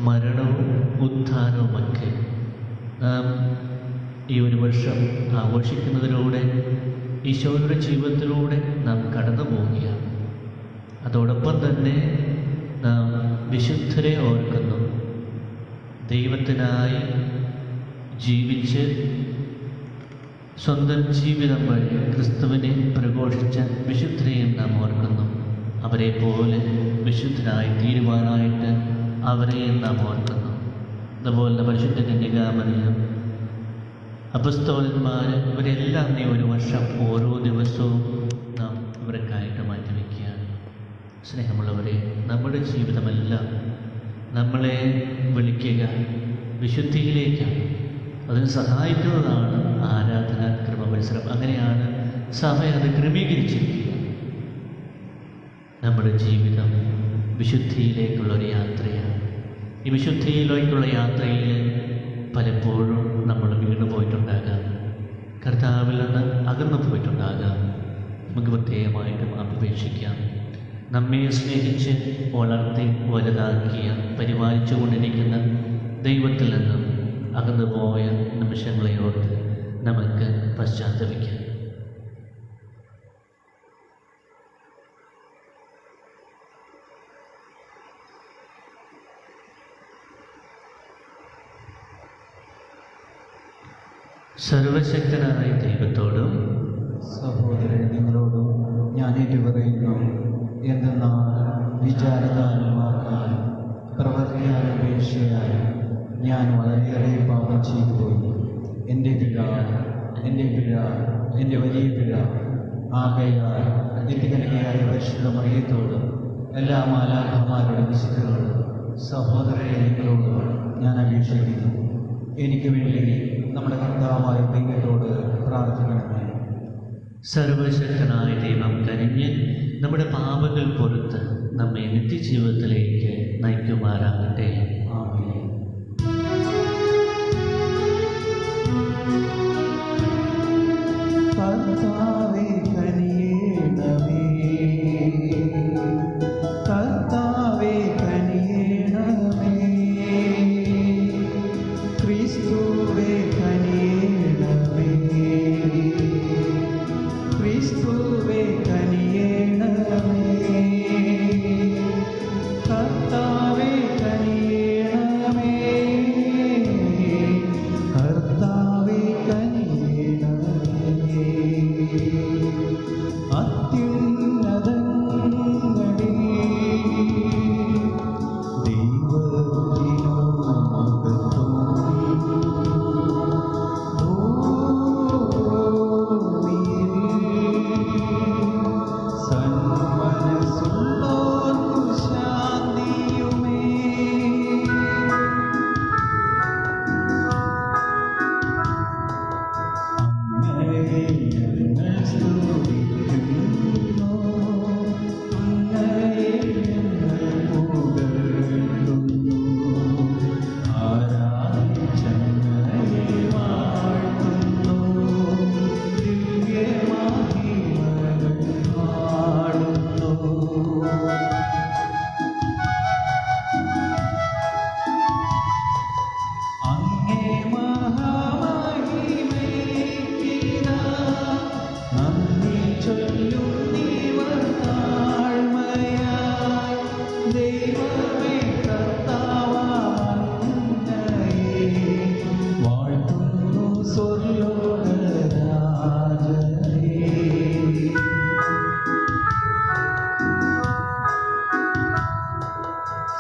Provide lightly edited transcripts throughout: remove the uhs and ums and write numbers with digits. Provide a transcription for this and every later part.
മരണവും ഉത്ഥാനവുമൊക്കെ നാം ഈ ഒരു വർഷം ആഘോഷിക്കുന്നതിലൂടെ ഈശോയുടെ ജീവിതത്തിലൂടെ നാം കടന്നു പോവുകയാണ്. അതോടൊപ്പം തന്നെ നാം വിശുദ്ധരെ ഓർക്കുന്നു. ദൈവത്തിനായി ജീവിച്ച് സ്വന്തം ജീവിതം വഴി ക്രിസ്തുവിനെ പ്രഘോഷിച്ച വിശുദ്ധരെയും നാം ഓർക്കുന്നു. അവരെ പോലെ വിശുദ്ധരായി തീരുവാനായിട്ട് അവരെയും നാം ഓർക്കുന്നു. അതുപോലെ പരിശുദ്ധ കന്യകാമറിയം, അപ്പസ്തോലന്മാർ, ഇവരെല്ലാം ഈ ഒരു വർഷം ഓരോ ദിവസവും നാം ഇവർക്കായിട്ട് മാറ്റിവെക്കുകയാണ്. സ്നേഹമുള്ളവരെ, നമ്മുടെ ജീവിതമെല്ലാം നമ്മളെ വിളിക്കുക വിശുദ്ധിയിലേക്കാണ്. അതിന് സഹായിക്കുന്നതാണ് ആരാധന, ക്രമപരിസരം. അങ്ങനെയാണ് സഭ അത് ക്രമീകരിച്ചിരിക്കുക. നമ്മുടെ ജീവിതം വിശുദ്ധിയിലേക്കുള്ളൊരു യാത്രയാണ്. ഈ വിശുദ്ധിയിലേക്കുള്ള യാത്രയിൽ പലപ്പോഴും നമ്മൾ വീണു പോയിട്ടുണ്ടാകാം, കർത്താവിൽ നിന്ന് അകന്നു പോയിട്ടുണ്ടാകാം. നമുക്ക് പ്രത്യേകമായിട്ടും അപേക്ഷിക്കാം. നമ്മെ സ്നേഹിച്ച് വളർത്തി വലുതാക്കിയ പരിപാലിച്ചു കൊണ്ടിരിക്കുന്ന ദൈവത്തിൽ നിന്നും അകന്നുപോയ നിമിഷങ്ങളെ ഓർത്ത് നമുക്ക് പശ്ചാത്തപിക്കാം. സർവശക്തനായ ദൈവത്തോടും സഹോദരൻ നിങ്ങളോടും ഞാൻ ഏറ്റുപറയുന്നു. എന്തെന്നാൽ വിചാരത്താലും വാക്കാലും പ്രവൃത്തിയാലും ഉപേക്ഷയാലും ഞാൻ വളരെയേറെ പാപം ചെയ്തു പോയി. എൻ്റെ പിഴ, എൻ്റെ വലിയ പിഴ. ആകയാൽ നിത്യകന്യകയായ പരിശുദ്ധ മറിയത്തോടും എല്ലാ മാലാഖമാരോടും വിശുദ്ധരോടും സഹോദരരെ നിങ്ങളോടും ഞാൻ അപേക്ഷിക്കുന്നു. എനിക്ക് വേണ്ടി നമ്മുടെ കർത്താവായ ദൈവത്തോട് പ്രാർത്ഥിക്കണമേ. സർവശക്തനായ ദൈവം കനിഞ്ഞ് നമ്മുടെ പാപങ്ങൾ പുറത്ത് നമ്മെ നിത്യജീവിതത്തിലേക്ക് നയിക്കുമാറാകട്ടെ. ആമേൻ. കർത്താവേ കനിയേണമേ, കർത്താവേ കനിയേണമേ, ക്രിസ്തുവേ കനിയേണമേ, ക്രിസ്തുവേ കനിയേണമേ, കർത്താവേ കനിയേണമേ, കർത്താവേ കനിയേണമേ. അത്യുന്നതങ്ങളിൽ ദൈവത്തിനു മഹത്വം, ഭൂമിയിൽ സന്മനസ്സുള്ളോർക്കു ശാന്തിയുമേ. അങ്ങയെ ഞങ്ങൾ സ്തുതിക്കുന്നു, അങ്ങയെ ഞങ്ങൾ പുകഴ്ത്തുന്നു, ആരാധിച്ചങ്ങയെ വാഴ്ത്തുന്നു, ദിവ്യമഹിമകൾ പാടുന്നു. അങ്ങേ മഹാമഹിമയ്ക്കിതാ നന്ദി ചൊല്ലുന്നീവർ താഴ്മയായി. ദൈവമേ കർത്താവങ്ങയെ വാഴ്ത്തുന്നു സ്വർലോകരാജനേ.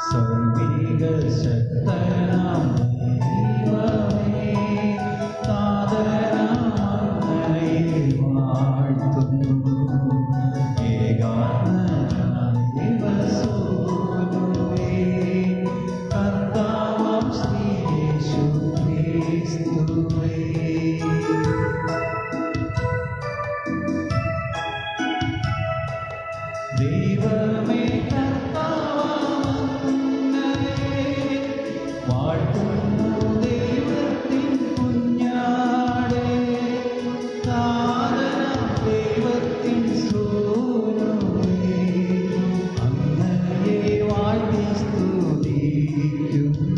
സർവ്വിക ശക്തനാം ദൈവമേ, താതനാം അങ്ങയെ വാഴ്ത്തുന്നു. ഏകാത്മനാം ദൈവസൂനുവേ, കർത്താവാം ശ്രീ യേശു ക്രിസ്തുവേ. ദൈവമേ കർത്താവങ്ങയെ വാഴ്ത്തുന്നു. ദൈവത്തിൻ കുഞ്ഞാടേ, താതനാം ദൈവത്തിൻ സൂനുവേ, അങ്ങയെ വാഴ്ത്തി സ്തുതിക്കുന്നു.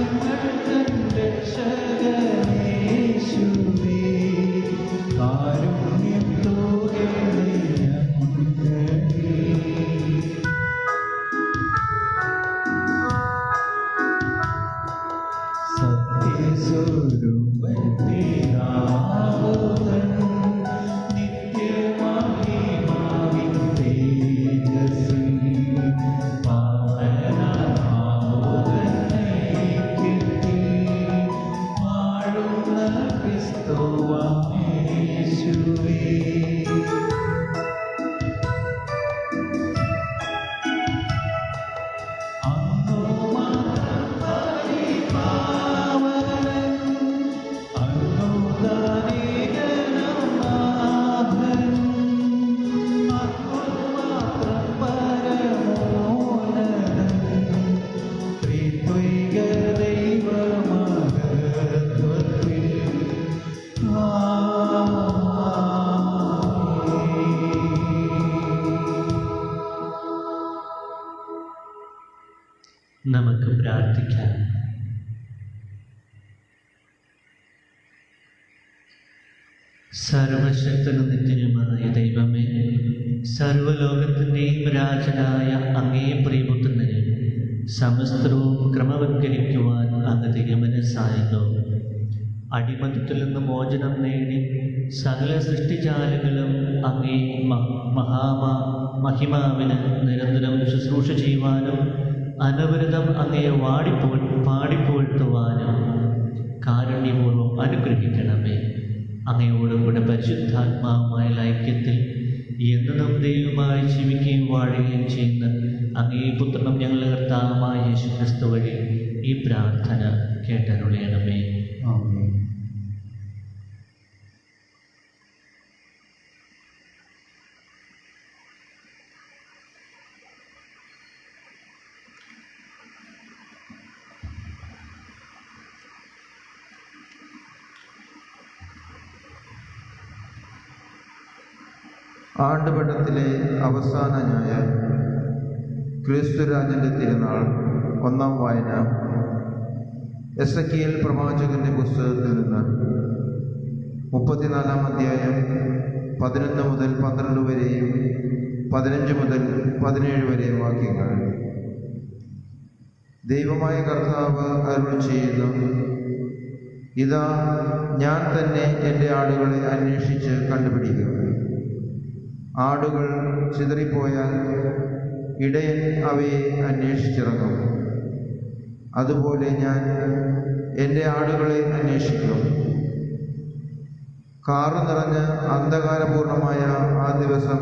ഞങ്ങൾ തൻ രക്ഷകനേശുവേ കാരുണ്യം തോന്നണമേ ഞങ്ങളെ. സത്യസ്വരൂപൻ പിതാവുതൻ നിത്യമഹിമാവിൻ തേജസ്സിൽ പാവനാവുതൻ ഐക്യത്തിൽ വാഴുന്ന ക്രിസ്തുവായേശുവേ. അങ്ങു മാത്രം പരിപാവനൻ, അങ്ങു ദാനീകനം നാഥൻ, അങ്ങു മാത്രം പരമോന്നതൻ, ത്രിത്വൈക ദൈവമഹത്വത്തിൽ. നമുക്ക് പ്രാർത്ഥിക്കാം. സർവശക്തനും നിത്യനുമായ ദൈവമേ, സർവലോകത്തിൻ്റെയും രാജനായ അങ്ങേ പ്രിയപുത്രനെ സമസ്തവും ക്രമവത്കരിക്കുവാൻ അങ്ങ് തിരുമനസ്സായല്ലോ. അടിമത്തത്തിൽ നിന്ന് മോചനം നേടി സകല സൃഷ്ടിജാലങ്ങളും അങ്ങേ മഹിമാവിന് നിരന്തരം ശുശ്രൂഷ ചെയ്യുവാനും അനവരതം അങ്ങയെ പാടിപ്പോഴ്ത്തുവാനും കാരുണ്യപൂർവ്വം അനുഗ്രഹിക്കണമേ. അങ്ങയോടുകൂടെ പരിശുദ്ധാത്മാവുമായ ഐക്യത്തിൽ എന്നും ദൈവമായി ജീവിക്കുകയും വാഴുകയും ചെയ്യുന്ന അങ്ങേ പുത്രനും ഞങ്ങളുടെ കർത്താവുമായ യേശുക്രിസ്തു വഴി ഈ പ്രാർത്ഥന കേട്ടരുളയണമേ. ആമേൻ. ആണ്ടുപട്ടത്തിലെ അവസാന ഞായർ ക്രിസ്തുരാജൻ്റെ തിരുനാൾ. ഒന്നാം വായന എസെക്കിയേൽ പ്രവാചകന്റെ പുസ്തകത്തിൽ നിന്ന് 34-ാം അധ്യായം 11 മുതൽ 12 വരെയും 15 മുതൽ 17 വരെയും വാക്യങ്ങൾ. ദൈവമായ കർത്താവ് അരുളി ചെയ്യുന്നു, ഇതാ ഞാൻ തന്നെ എൻ്റെ ആടുകളെ അന്വേഷിച്ച് കണ്ടുപിടിക്കും. ആടുകൾ ചിതറിപ്പോയാൽ ഇടയൻ അവയെ അന്വേഷിച്ചിറങ്ങും. അതുപോലെ ഞാൻ എൻ്റെ ആടുകളെ അന്വേഷിക്കും. കാറു നിറഞ്ഞ് അന്ധകാരപൂർണമായ ആ ദിവസം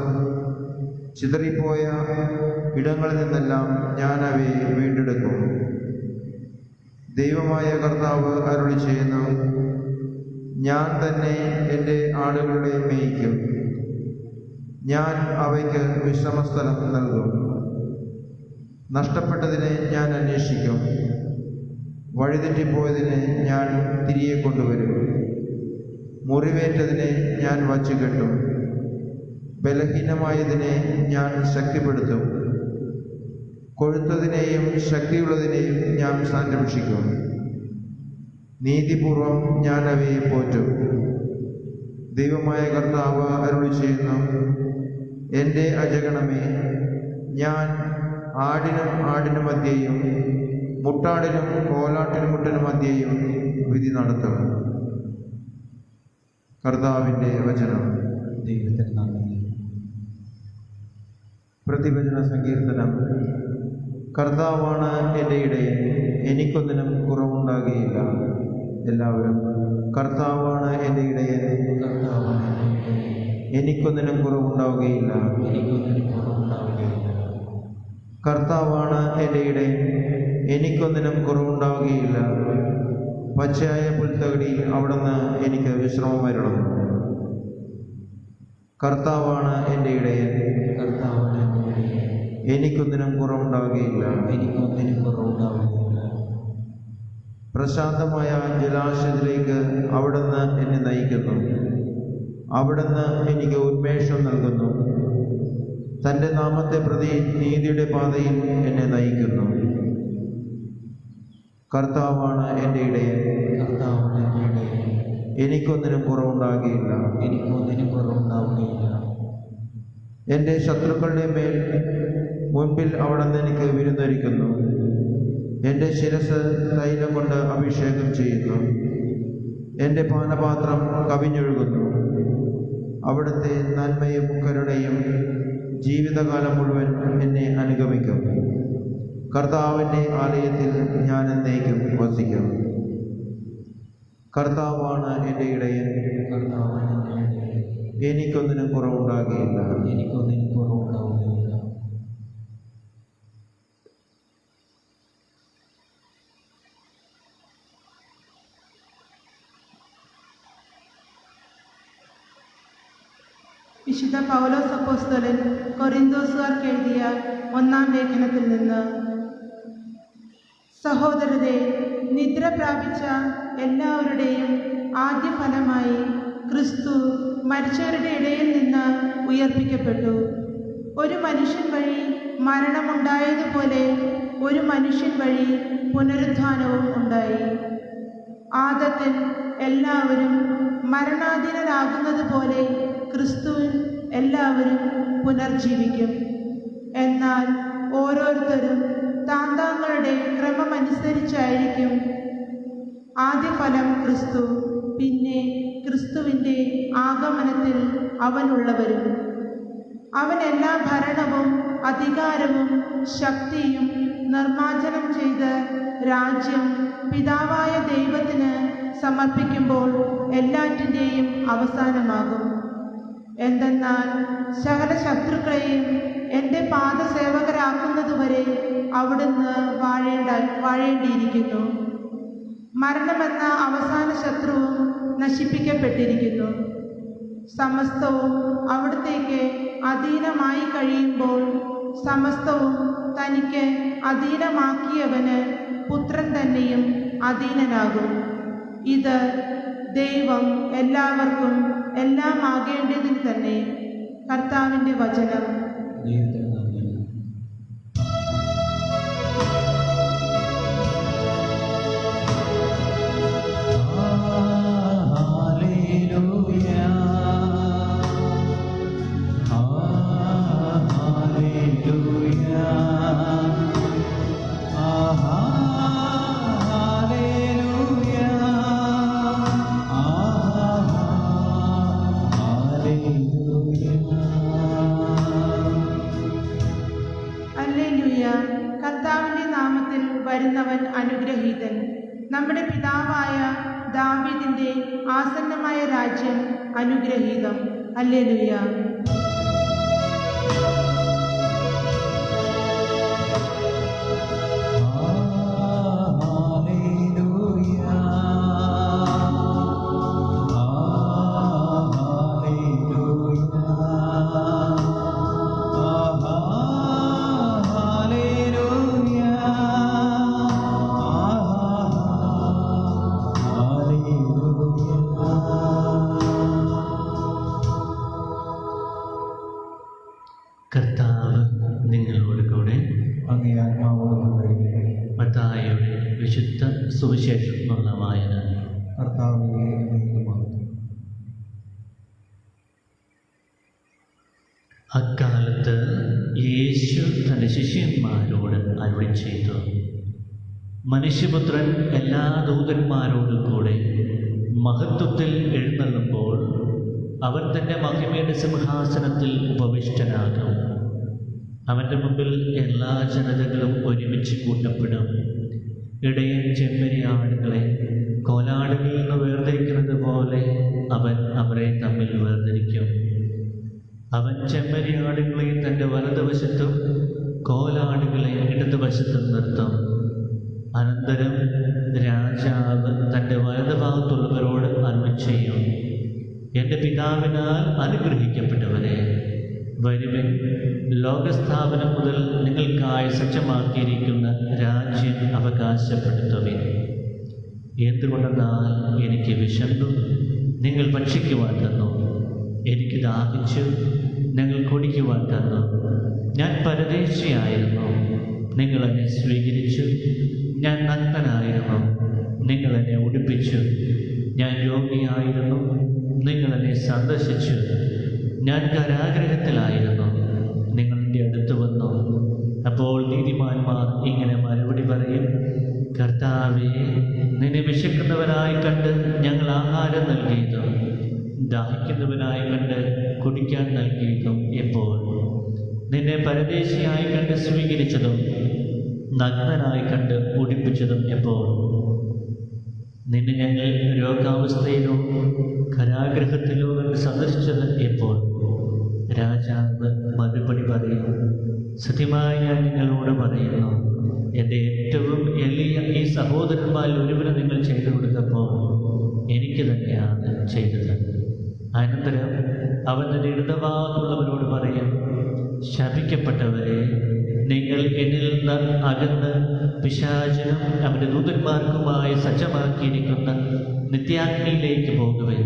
ചിതറിപ്പോയ ഇടങ്ങളിൽ നിന്നെല്ലാം ഞാൻ അവയെ വീണ്ടെടുക്കും. ദൈവമായ കർത്താവ് അരുളി ചെയ്യുന്നു, ഞാൻ തന്നെ എൻ്റെ ആടുകളെ മേയിക്കും. ഞാൻ അവയ്ക്ക് വിശ്രമസ്ഥലം നൽകും. നഷ്ടപ്പെട്ടതിനെ ഞാൻ അന്വേഷിക്കും. വഴിതെറ്റിപ്പോയതിനെ ഞാൻ തിരികെ കൊണ്ടുവരും. മുറിവേറ്റതിനെ ഞാൻ വച്ചുകെട്ടും. ബലഹീനമായതിനെ ഞാൻ ശക്തിപ്പെടുത്തും. കൊഴുത്തതിനെയും ശക്തിയുള്ളതിനെയും ഞാൻ സംരക്ഷിക്കും. നീതിപൂർവം ഞാൻ അവയെ പോറ്റും. ദൈവമായ കർത്താവ് അരുളി ചെയ്യുന്നു, എൻ്റെ അജഗണമേ, ഞാൻ ആടിനും മധ്യേയും മുട്ടാടിനും കോലാട്ടിനും മധ്യേയും വിധി നടത്തും. കർത്താവിൻ്റെ വചനം. ദൈവത്തിന് നന്ദി. പ്രതിവചന സങ്കീർത്തനം. കർത്താവാണ് എൻ്റെ ഇടയൻ, എനിക്കൊന്നിനും കുറവുണ്ടാകുകയില്ല. എല്ലാവരും കർത്താവാണ് എൻ്റെ ഇടയൻ, എനിക്കൊന്നിനും കുറവുണ്ടാവുകയില്ല. കർത്താവാണ് എൻ്റെ ഇടയൻ, എനിക്കൊന്നിനും കുറവുണ്ടാവുകയില്ല. പച്ചയായ പുൽത്തകടിയിൽ അവിടുന്ന് എനിക്ക് വിശ്രമം വരുന്നു. കർത്താവാണ് എൻ്റെ ഇടയൻ, എനിക്കൊന്നിനും കുറവുണ്ടാവുകയില്ല. പ്രശാന്തമായ ജലാശയത്തിലേക്ക് അവിടുന്ന് എന്നെ നയിക്കുന്നു. അവിടുന്ന് എനിക്ക് ഉന്മേഷം നൽകുന്നു. തൻ്റെ നാമത്തെ പ്രതി നീതിയുടെ പാതയിൽ എന്നെ നയിക്കുന്നു. കർത്താവാണ് എൻ്റെ ഇടയൻ, കർത്താവാണ് എൻ്റെ ഇടയൻ. എനിക്കൊന്നിനും കുറവുണ്ടാകുകയില്ല. എനിക്കൊന്നിനും കുറവുണ്ടാവുകയില്ല. എൻ്റെ ശത്രുക്കളുടെ മേൽ മുൻപിൽ അവിടുന്ന് എനിക്ക് വിരുന്നൊരുക്കുന്നു. എൻ്റെ ശിരസ് തൈലം കൊണ്ട് അഭിഷേകം ചെയ്യുന്നു. എൻ്റെ പാനപാത്രം കവിഞ്ഞൊഴുകുന്നു. അവിടുത്തെ നന്മയും കരുണയും ജീവിതകാലം മുഴുവൻ എന്നെ അനുഗമിക്കും. കർത്താവിൻ്റെ ആലയത്തിൽ ഞാൻ എന്നേക്കും വസിക്കും. കർത്താവാണ് എൻ്റെ ഇടയൻ, കർത്താവാണ് എൻ്റെ ഇടയൻ. എനിക്കൊന്നിനും കുറവുണ്ടാകുകയില്ല. എനിക്കൊന്നിനും കുറവുണ്ടാവുകയില്ല. വിശുദ്ധ പൗലോസ് അപ്പോസ്തലൻ കൊരിന്തോസുകാർക്ക് എഴുതിയ 1-ാം ലേഖനത്തിൽ നിന്ന്: സഹോദരരെ, നിദ്ര പ്രാപിച്ച എല്ലാവരുടെയും ആദ്യ ഫലമായി ക്രിസ്തു മരിച്ചവരുടെ ഇടയിൽ നിന്ന് ഉയർപ്പിക്കപ്പെട്ടു. ഒരു മനുഷ്യൻ വഴി മരണമുണ്ടായതുപോലെ ഒരു മനുഷ്യൻ വഴി പുനരുത്ഥാനവും ഉണ്ടായി. ആദത്തിൽ എല്ലാവരും മരണാധീനരാകുന്നത് പോലെ ക്രിസ്തുവിൽ എല്ലാവരും പുനർജീവിക്കും. എന്നാൽ ഓരോരുത്തരും താന്താങ്ങളുടെ ക്രമമനുസരിച്ചായിരിക്കും. ആദ്യഫലം ക്രിസ്തു, പിന്നെ ക്രിസ്തുവിൻ്റെ ആഗമനത്തിൽ അവനുള്ളവരും. അവൻ എല്ലാ ഭരണവും അധികാരവും ശക്തിയും നിർമ്മാർജ്ജനം ചെയ്ത് രാജ്യം പിതാവായ ദൈവത്തിന് സമർപ്പിക്കുമ്പോൾ എല്ലാറ്റിൻ്റെയും അവസാനമാകും. എന്തെന്നാൽ സകല ശത്രുക്കളെയും എൻ്റെ പാദസേവകരാക്കുന്നതുവരെ അവിടുന്ന് വാഴേണ്ടിയിരിക്കുന്നു. മരണമെന്ന അവസാന ശത്രുവും നശിപ്പിക്കപ്പെട്ടിരിക്കുന്നു. സമസ്തവും അവിടത്തേക്ക് അധീനമായി കഴിയുമ്പോൾ സമസ്തവും തനിക്ക് അധീനമാക്കിയവന് പുത്രൻ തന്നെയും അധീനനാകും. ഇത് ദൈവം എല്ലാവർക്കും എല്ലാം ആകേണ്ടതിന് തന്നെ. കർത്താവിൻ്റെ വചനം. ദൈവത്തിന് നന്ദി. ഹല്ലേലൂയ. കർത്താവിൻ്റെ നാമത്തിൽ വരുന്നവൻ അനുഗ്രഹീതൻ. നമ്മുടെ പിതാവായ ദാവീദിന്റെ ആസന്നമായ രാജ്യം അനുഗ്രഹീതം. ഹല്ലേലൂയ. കർത്താവ് നിങ്ങളോട് കൂടെ. അങ്ങേ ആത്മാവോടുകൂടെ. മത്തായിയുടെ വിശുദ്ധ സുവിശേഷത്തിനുള്ള വായന. കർത്താവേ, അങ്ങേക്ക് മഹത്വം. അക്കാലത്ത് യേശു തൻ്റെ ശിഷ്യന്മാരോട് അരുളി ചെയ്തു: മനുഷ്യപുത്രൻ എല്ലാ ദൂതന്മാരോടും കൂടെ മഹത്വത്തിൽ എഴുന്നള്ളുമ്പോൾ അവൻ തൻ്റെ മഹിമയുടെ സിംഹാസനത്തിൽ ഉപവിഷ്ടനാകും. അവൻ്റെ മുമ്പിൽ എല്ലാ ജനതകളും ഒരുമിച്ച് കൂട്ടപ്പെടും. ഇടയൻ ചെമ്മരിയാടുകളെ കോലാടുകളിൽ നിന്ന് വേർതിരിക്കുന്നത് പോലെ അവൻ അവരെ തമ്മിൽ വേർതിരിക്കും. അവൻ ചെമ്മരിയാടുകളെ തൻ്റെ വലതുവശത്തും കോലാടുകളെ ഇടതുവശത്തും നിർത്തും. അനന്തരം രാജാവ് തൻ്റെ വലതുഭാഗത്തുള്ളവരോട് അരുളി ചെയ്യും: എൻ്റെ പിതാവിനാൽ അനുഗ്രഹിക്കപ്പെട്ടവരെ, വരുവിൻ, ലോകസ്ഥാപനം മുതൽ നിങ്ങൾക്കായി സജ്ജമാക്കിയിരിക്കുന്ന രാജ്യം അവകാശപ്പെടുത്തുവിൻ. എന്തുകൊണ്ടെന്നാൽ എനിക്ക് വിശന്നു, നിങ്ങൾ ഭക്ഷിക്കുവാൻ തന്നു; എനിക്ക് ദാഹിച്ചു, നിങ്ങൾ കുടിക്കുവാൻ തന്നു. ഞാൻ പരദേശിയായിരുന്നു, നിങ്ങൾ എന്നെ സ്വീകരിച്ചു; ഞാൻ നഗ്നനായിരുന്നു, നിങ്ങൾ എന്നെ ഉടുപ്പിച്ചു. ഞാൻ രോഗിയായിരുന്നു, നിങ്ങൾ എന്നെ സന്ദർശിച്ചു. ഞാൻ കാരാഗ്രഹത്തിലായിരുന്നു, നിങ്ങൾ എൻ്റെ അടുത്ത് വന്നു. അപ്പോൾ നീതിമാന്മാർ ഇങ്ങനെ മറുപടി പറയും: കർത്താവേ, നിന്നെ വിശക്കുന്നവനായി കണ്ട് ഞങ്ങൾ ആഹാരം നൽകിയതും ദാഹിക്കുന്നവനായി കണ്ട് കുടിക്കാൻ നൽകിയതും എപ്പോൾ? നിന്നെ പരദേശിയായി കണ്ട് സ്വീകരിച്ചതും നഗ്നനായി കണ്ട് ഉടുപ്പിച്ചതും എപ്പോൾ? നിന്നെ ഞങ്ങൾ രോഗാവസ്ഥയിലോ കാരാഗ്രഹത്തിലോ കണ്ട് സന്ദർശിച്ചത് എപ്പോൾ? രാജാവ് മറുപടി പറയും: സത്യമായി ഞാൻ നിങ്ങളോട് പറയുന്നു, എൻ്റെ ഏറ്റവും എളിയ ഈ സഹോദരന്മാരിൽ ഒരുവന് നിങ്ങൾ ചെയ്തു കൊടുത്തപ്പോൾ എനിക്ക് തന്നെയാണ് ചെയ്തത്. അനന്തരം അവൻ തൻ്റെ ഇടതുഭാഗത്തുള്ളവരോട് പറയും: ശപിക്കപ്പെട്ടവരെ, നിങ്ങൾ എന്നിൽ നിന്ന് അകന്ന് പിശാചിനും അവൻ്റെ ദൂതന്മാർക്കുമായി സജ്ജമാക്കിയിരിക്കുന്ന നിത്യാഗ്നിയിലേക്ക് പോകുവേ.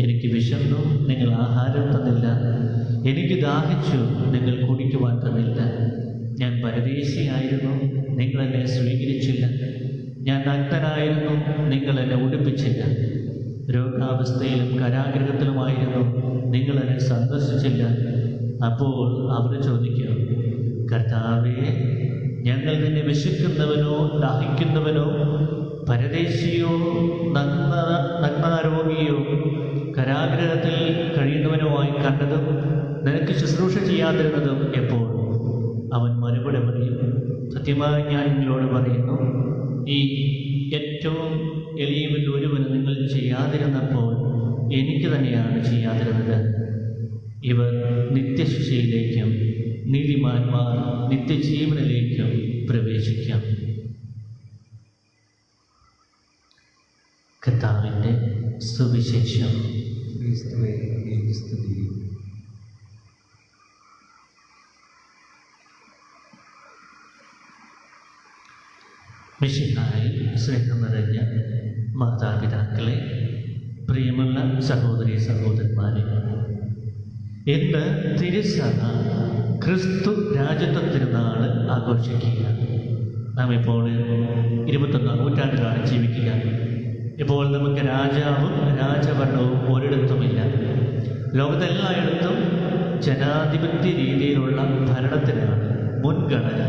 എനിക്ക് വിശന്നു, നിങ്ങൾ ആഹാരം തന്നില്ല. എനിക്ക് ദാഹിച്ചു, നിങ്ങൾ കുടിക്കുവാൻ തന്നില്ല. ഞാൻ പരദേശിയായിരുന്നു, നിങ്ങൾ എന്നെ സ്വീകരിച്ചില്ല. ഞാൻ നഗ്നനായിരുന്നു, നിങ്ങൾ എന്നെ ഉടുപ്പിച്ചില്ല. രോഗാവസ്ഥയിലും കാരാഗ്രഹത്തിലുമായിരുന്നു, നിങ്ങൾ എന്നെ സന്ദർശിച്ചില്ല. അപ്പോൾ അവർ ചോദിക്കും: കർത്താവേ, ഞങ്ങൾ നിന്നെ വിശക്കുന്നവനോ ദാഹിക്കുന്നവനോ പരദേശിയോ നഗ്നരോഗിയോ കാരാഗ്രഹത്തിൽ കഴിയുന്നവനോ ആയി കണ്ടതും നിനക്ക് ശുശ്രൂഷ ചെയ്യാതിരുന്നതും എപ്പോൾ? അവൻ മറുപടി പറയും: സത്യമായി ഞാൻ നിങ്ങളോട് പറയുന്നു, ഈ ഏറ്റവും എളിയവരിൽ ഒരുവന് നിങ്ങൾ ചെയ്യാതിരുന്നപ്പോൾ എനിക്ക് തന്നെയാണ് ചെയ്യാതിരുന്നത്. ഇവർ നിത്യശിക്ഷയിലേക്കും നീതിമാന്മാർ നിത്യജീവനിലേക്കും പ്രവേശിക്കാം. കർത്താവിൻ്റെ സുവിശേഷം. ക്രിസ്തുവേ, അങ്ങേക്ക് സ്തുതി. മിശിഹായിൽ സ്നേഹം നിറഞ്ഞ മാതാപിതാക്കളെ, പ്രിയമുള്ള സഹോദരി സഹോദരന്മാരെ, ഇന്ന് തിരുസഭ ക്രിസ്തു രാജത്വ തിരുനാൾ ആഘോഷിക്കുക. നാം ഇപ്പോൾ 21ാം നൂറ്റാണ്ടിലാണ് ജീവിക്കുക. ഇപ്പോൾ നമുക്ക് രാജാവും രാജഭരണവും ഒരിടത്തുമില്ല. ലോകത്തെല്ലായിടത്തും ജനാധിപത്യ രീതിയിലുള്ള ഭരണത്തിനാണ് മുൻഗണന.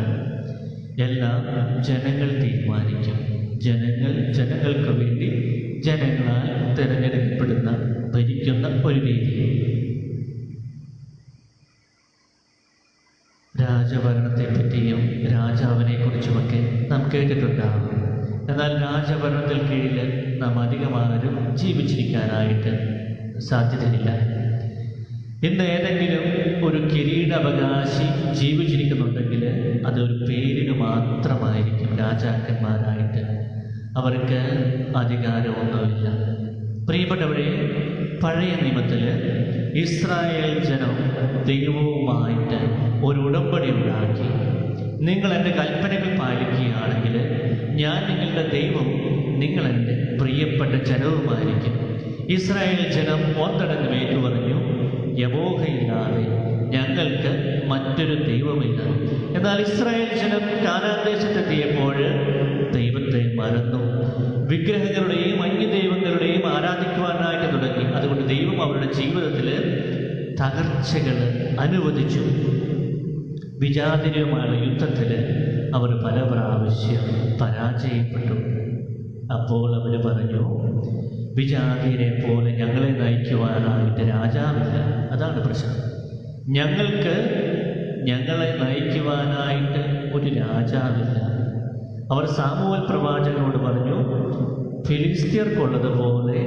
എല്ലാം ജനങ്ങൾ തീരുമാനിക്കും. ജനങ്ങൾക്ക് വേണ്ടി ജനങ്ങളാൽ തിരഞ്ഞെടുക്കപ്പെടുന്ന ഭരിക്കുന്ന ഒരു രീതി. രാജഭരണത്തെപ്പറ്റിയും രാജാവിനെ കുറിച്ചുമൊക്കെ നാം കേട്ടിട്ടുണ്ടാകും. എന്നാൽ രാജഭരണത്തിൽ കീഴിൽ നാം അധികമാരും ജീവിച്ചിരിക്കാനായിട്ട് സാധ്യതയില്ല. ഇന്ന് ഏതെങ്കിലും ഒരു കിരീടാവകാശി ജീവിച്ചിരിക്കുന്നുണ്ടെങ്കിൽ അതൊരു പേരിന് മാത്രമായിരിക്കും രാജാക്കന്മാരായിട്ട്. അവർക്ക് അധികാരമൊന്നുമില്ല. പ്രിയപ്പെട്ടവരെ, പഴയ നിയമത്തിൽ ഇസ്രായേൽ ജനം ദൈവവുമായിട്ട് ഒരു ഉടമ്പടി ഉണ്ടാക്കി. നിങ്ങൾ എൻ്റെ കൽപ്പനകൾ പാലിക്കുകയാണെങ്കിൽ ഞാൻ നിങ്ങളുടെ ദൈവവും നിങ്ങൾ എൻ്റെ പ്രിയപ്പെട്ട ജനവുമായിരിക്കും. ഇസ്രായേൽ ജനം ഒന്നടങ്കം ഏറ്റുപറഞ്ഞു: യഹോവയില്ലാതെ ഞങ്ങൾക്ക് മറ്റൊരു ദൈവമില്ല. എന്നാൽ ഇസ്രായേൽ ജനം കാനാൻ ദേശത്തെത്തിയപ്പോൾ ദൈവത്തെ മറന്നു. വിഗ്രഹങ്ങളുടെയും അന്യദൈവങ്ങളുടെയും ആരാധിക്കുവാനായിട്ട് തുടങ്ങി. അതുകൊണ്ട് ദൈവം അവരുടെ ജീവിതത്തിൽ തകർച്ചകൾ അനുവദിച്ചു. വിജാതിരുമായ യുദ്ധത്തിൽ അവർ പല പ്രാവശ്യം പരാജയപ്പെട്ടു. അപ്പോൾ അവർ പറഞ്ഞു: വിജാതിരെ പോലെ ഞങ്ങളെ നയിക്കുവാനായിട്ട് രാജാവില്ല. അതാണ് പ്രശ്നം. ഞങ്ങളെ നയിക്കുവാനായിട്ട് ഒരു രാജാവില്ല. അവർ സാമുവേൽ പ്രവാചകനോട് പറഞ്ഞു: ഫിലിസ്ത്യർക്കുള്ളതുപോലെ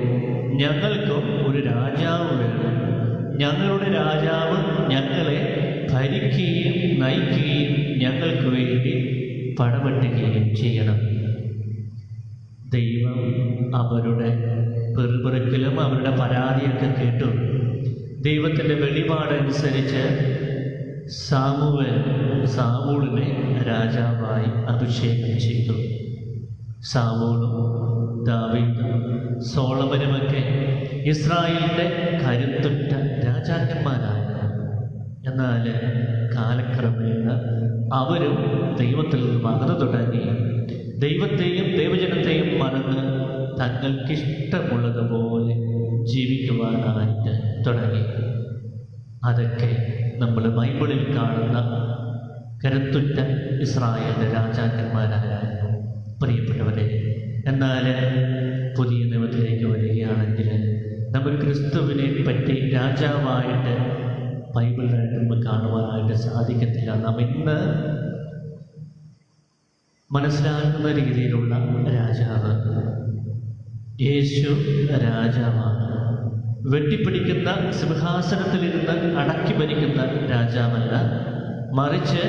ഞങ്ങൾക്കും ഒരു രാജാവ് വേണം. ഞങ്ങളുടെ രാജാവ് ഞങ്ങളെ ഭരിക്കുകയും നയിക്കുകയും ഞങ്ങൾക്ക് വേണ്ടി പടവെട്ടുകയും ചെയ്യണം. ദൈവം അവരുടെ പെറുപെറുക്കലും അവരുടെ പരാതിയൊക്കെ കേട്ടു. ദൈവത്തിൻ്റെ വെളിപാടനുസരിച്ച് സാമൂളിനെ രാജാവായി അഭിഷേകം ചെയ്തു. സാമൂളും ദാവീദും സോളമനുമൊക്കെ ഇസ്രായേലിൻ്റെ കരുത്തുറ്റ രാജാക്കന്മാരായിരുന്നു. എന്നാൽ കാലക്രമേണ അവരും ദൈവത്തിൽ മകത തുടങ്ങി. ദൈവത്തെയും ദൈവജനത്തെയും മറന്ന് തങ്ങൾക്കിഷ്ടമുള്ളതുപോലെ ജീവിക്കുവാനായിട്ട് തുടങ്ങി. അതൊക്കെ നമ്മൾ ബൈബിളിൽ കാണുന്ന കരുത്തുറ്റ ഇസ്രായേലിൻ്റെ രാജാക്കന്മാരായിരുന്നു പ്രിയപ്പെട്ടവരെ. എന്നാൽ പുതിയ നിയമത്തിലേക്ക് വരികയാണെങ്കിൽ നമുക്ക് ക്രിസ്തുവിനെ പറ്റി രാജാവായിട്ട് ബൈബിളിലായിട്ട് നമ്മൾ കാണുവാനായിട്ട് സാധിക്കത്തില്ല. നാം ഇന്ന് മനസ്സിലാക്കുന്ന രീതിയിലുള്ള രാജാവ് യേശു രാജാവാണ്. വെട്ടിപ്പിടിക്കുന്ന സിംഹാസനത്തിലിരുന്ന് അടക്കി ഭരിക്കുന്ന രാജാവല്ല, മറിച്ച്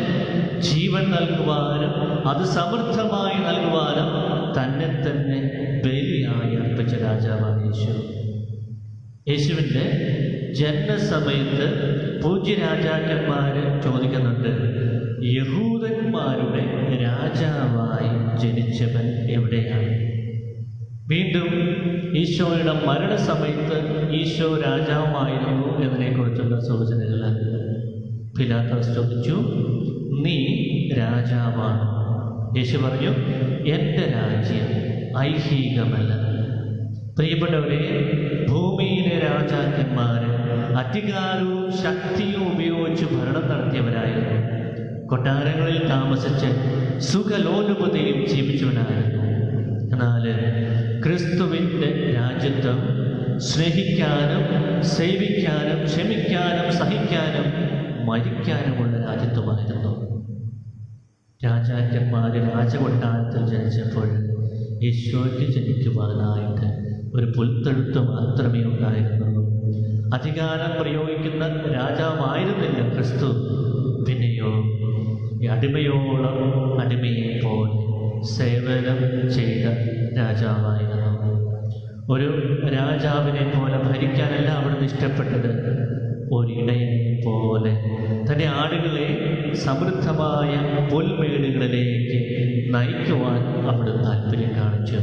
ജീവൻ നൽകുവാനും അത് സമൃദ്ധമായി നൽകുവാനും തന്നെ തന്നെ ബലിയായി അർപ്പിച്ച രാജാവാണ് യേശു. യേശുവിൻ്റെ ജന്മസമയത്ത് പൂജ്യരാജാക്കന്മാർ ചോദിക്കുന്നുണ്ട്, യഹൂദന്മാരുടെ രാജാവായി ജനിച്ചവൻ എവിടെയാണ്? വീണ്ടും ഈശോയുടെ മരണസമയത്ത് ഈശോ രാജാവായിരുന്നു എന്നതിനെക്കുറിച്ചുള്ള സൂചനകൾ പിലാത്തോസ് ചോദിച്ചു, നീ രാജാവാണ്? യേശു പറഞ്ഞു, എൻ്റെ രാജ്യം ഐഹികമല്ല. പ്രിയപ്പെട്ടവരെ, ഭൂമിയിലെ രാജാക്കന്മാർ അധികാരവും ശക്തിയും ഉപയോഗിച്ച് ഭരണം നടത്തിയവരായിരുന്നു. കൊട്ടാരങ്ങളിൽ താമസിച്ച് സുഖലോലുപതയും ജീവിച്ചവനായിരുന്നു. എന്നാൽ ക്രിസ്തുവിൻ്റെ രാജ്യത്വം സ്നേഹിക്കാനും സേവിക്കാനും ക്ഷമിക്കാനും സഹിക്കാനും മരിക്കാനുമുള്ള രാജ്യത്വമായിരുന്നു. രാജാക്കന്മാർ രാജകൊട്ടാരത്തിൽ ജനിച്ചപ്പോൾ ഈശോയ്ക്ക് ജനിക്കുവാനായിട്ട് ഒരു പുൽത്തെഴുത്ത് മാത്രമേ ഉണ്ടായിരുന്നുള്ളൂ. അധികാരം പ്രയോഗിക്കുന്ന രാജാവായിരുന്നില്ല ക്രിസ്തു. പിന്നെയോ അടിമയോളം അടിമയെ പോലെ സേവനം ചെയ്ത രാജാവായിരുന്നു. ഒരു രാജാവിനെ പോലെ ഭരിക്കാനല്ല അവിടുന്ന് ഇഷ്ടപ്പെട്ടത്, ഒരിടയനെ പോലെ തൻ്റെ ആടുകളെ സമൃദ്ധമായ പുൽമേടുകളിലേക്ക് നയിക്കുവാൻ അവിടെ താല്പര്യം കാണിച്ചു.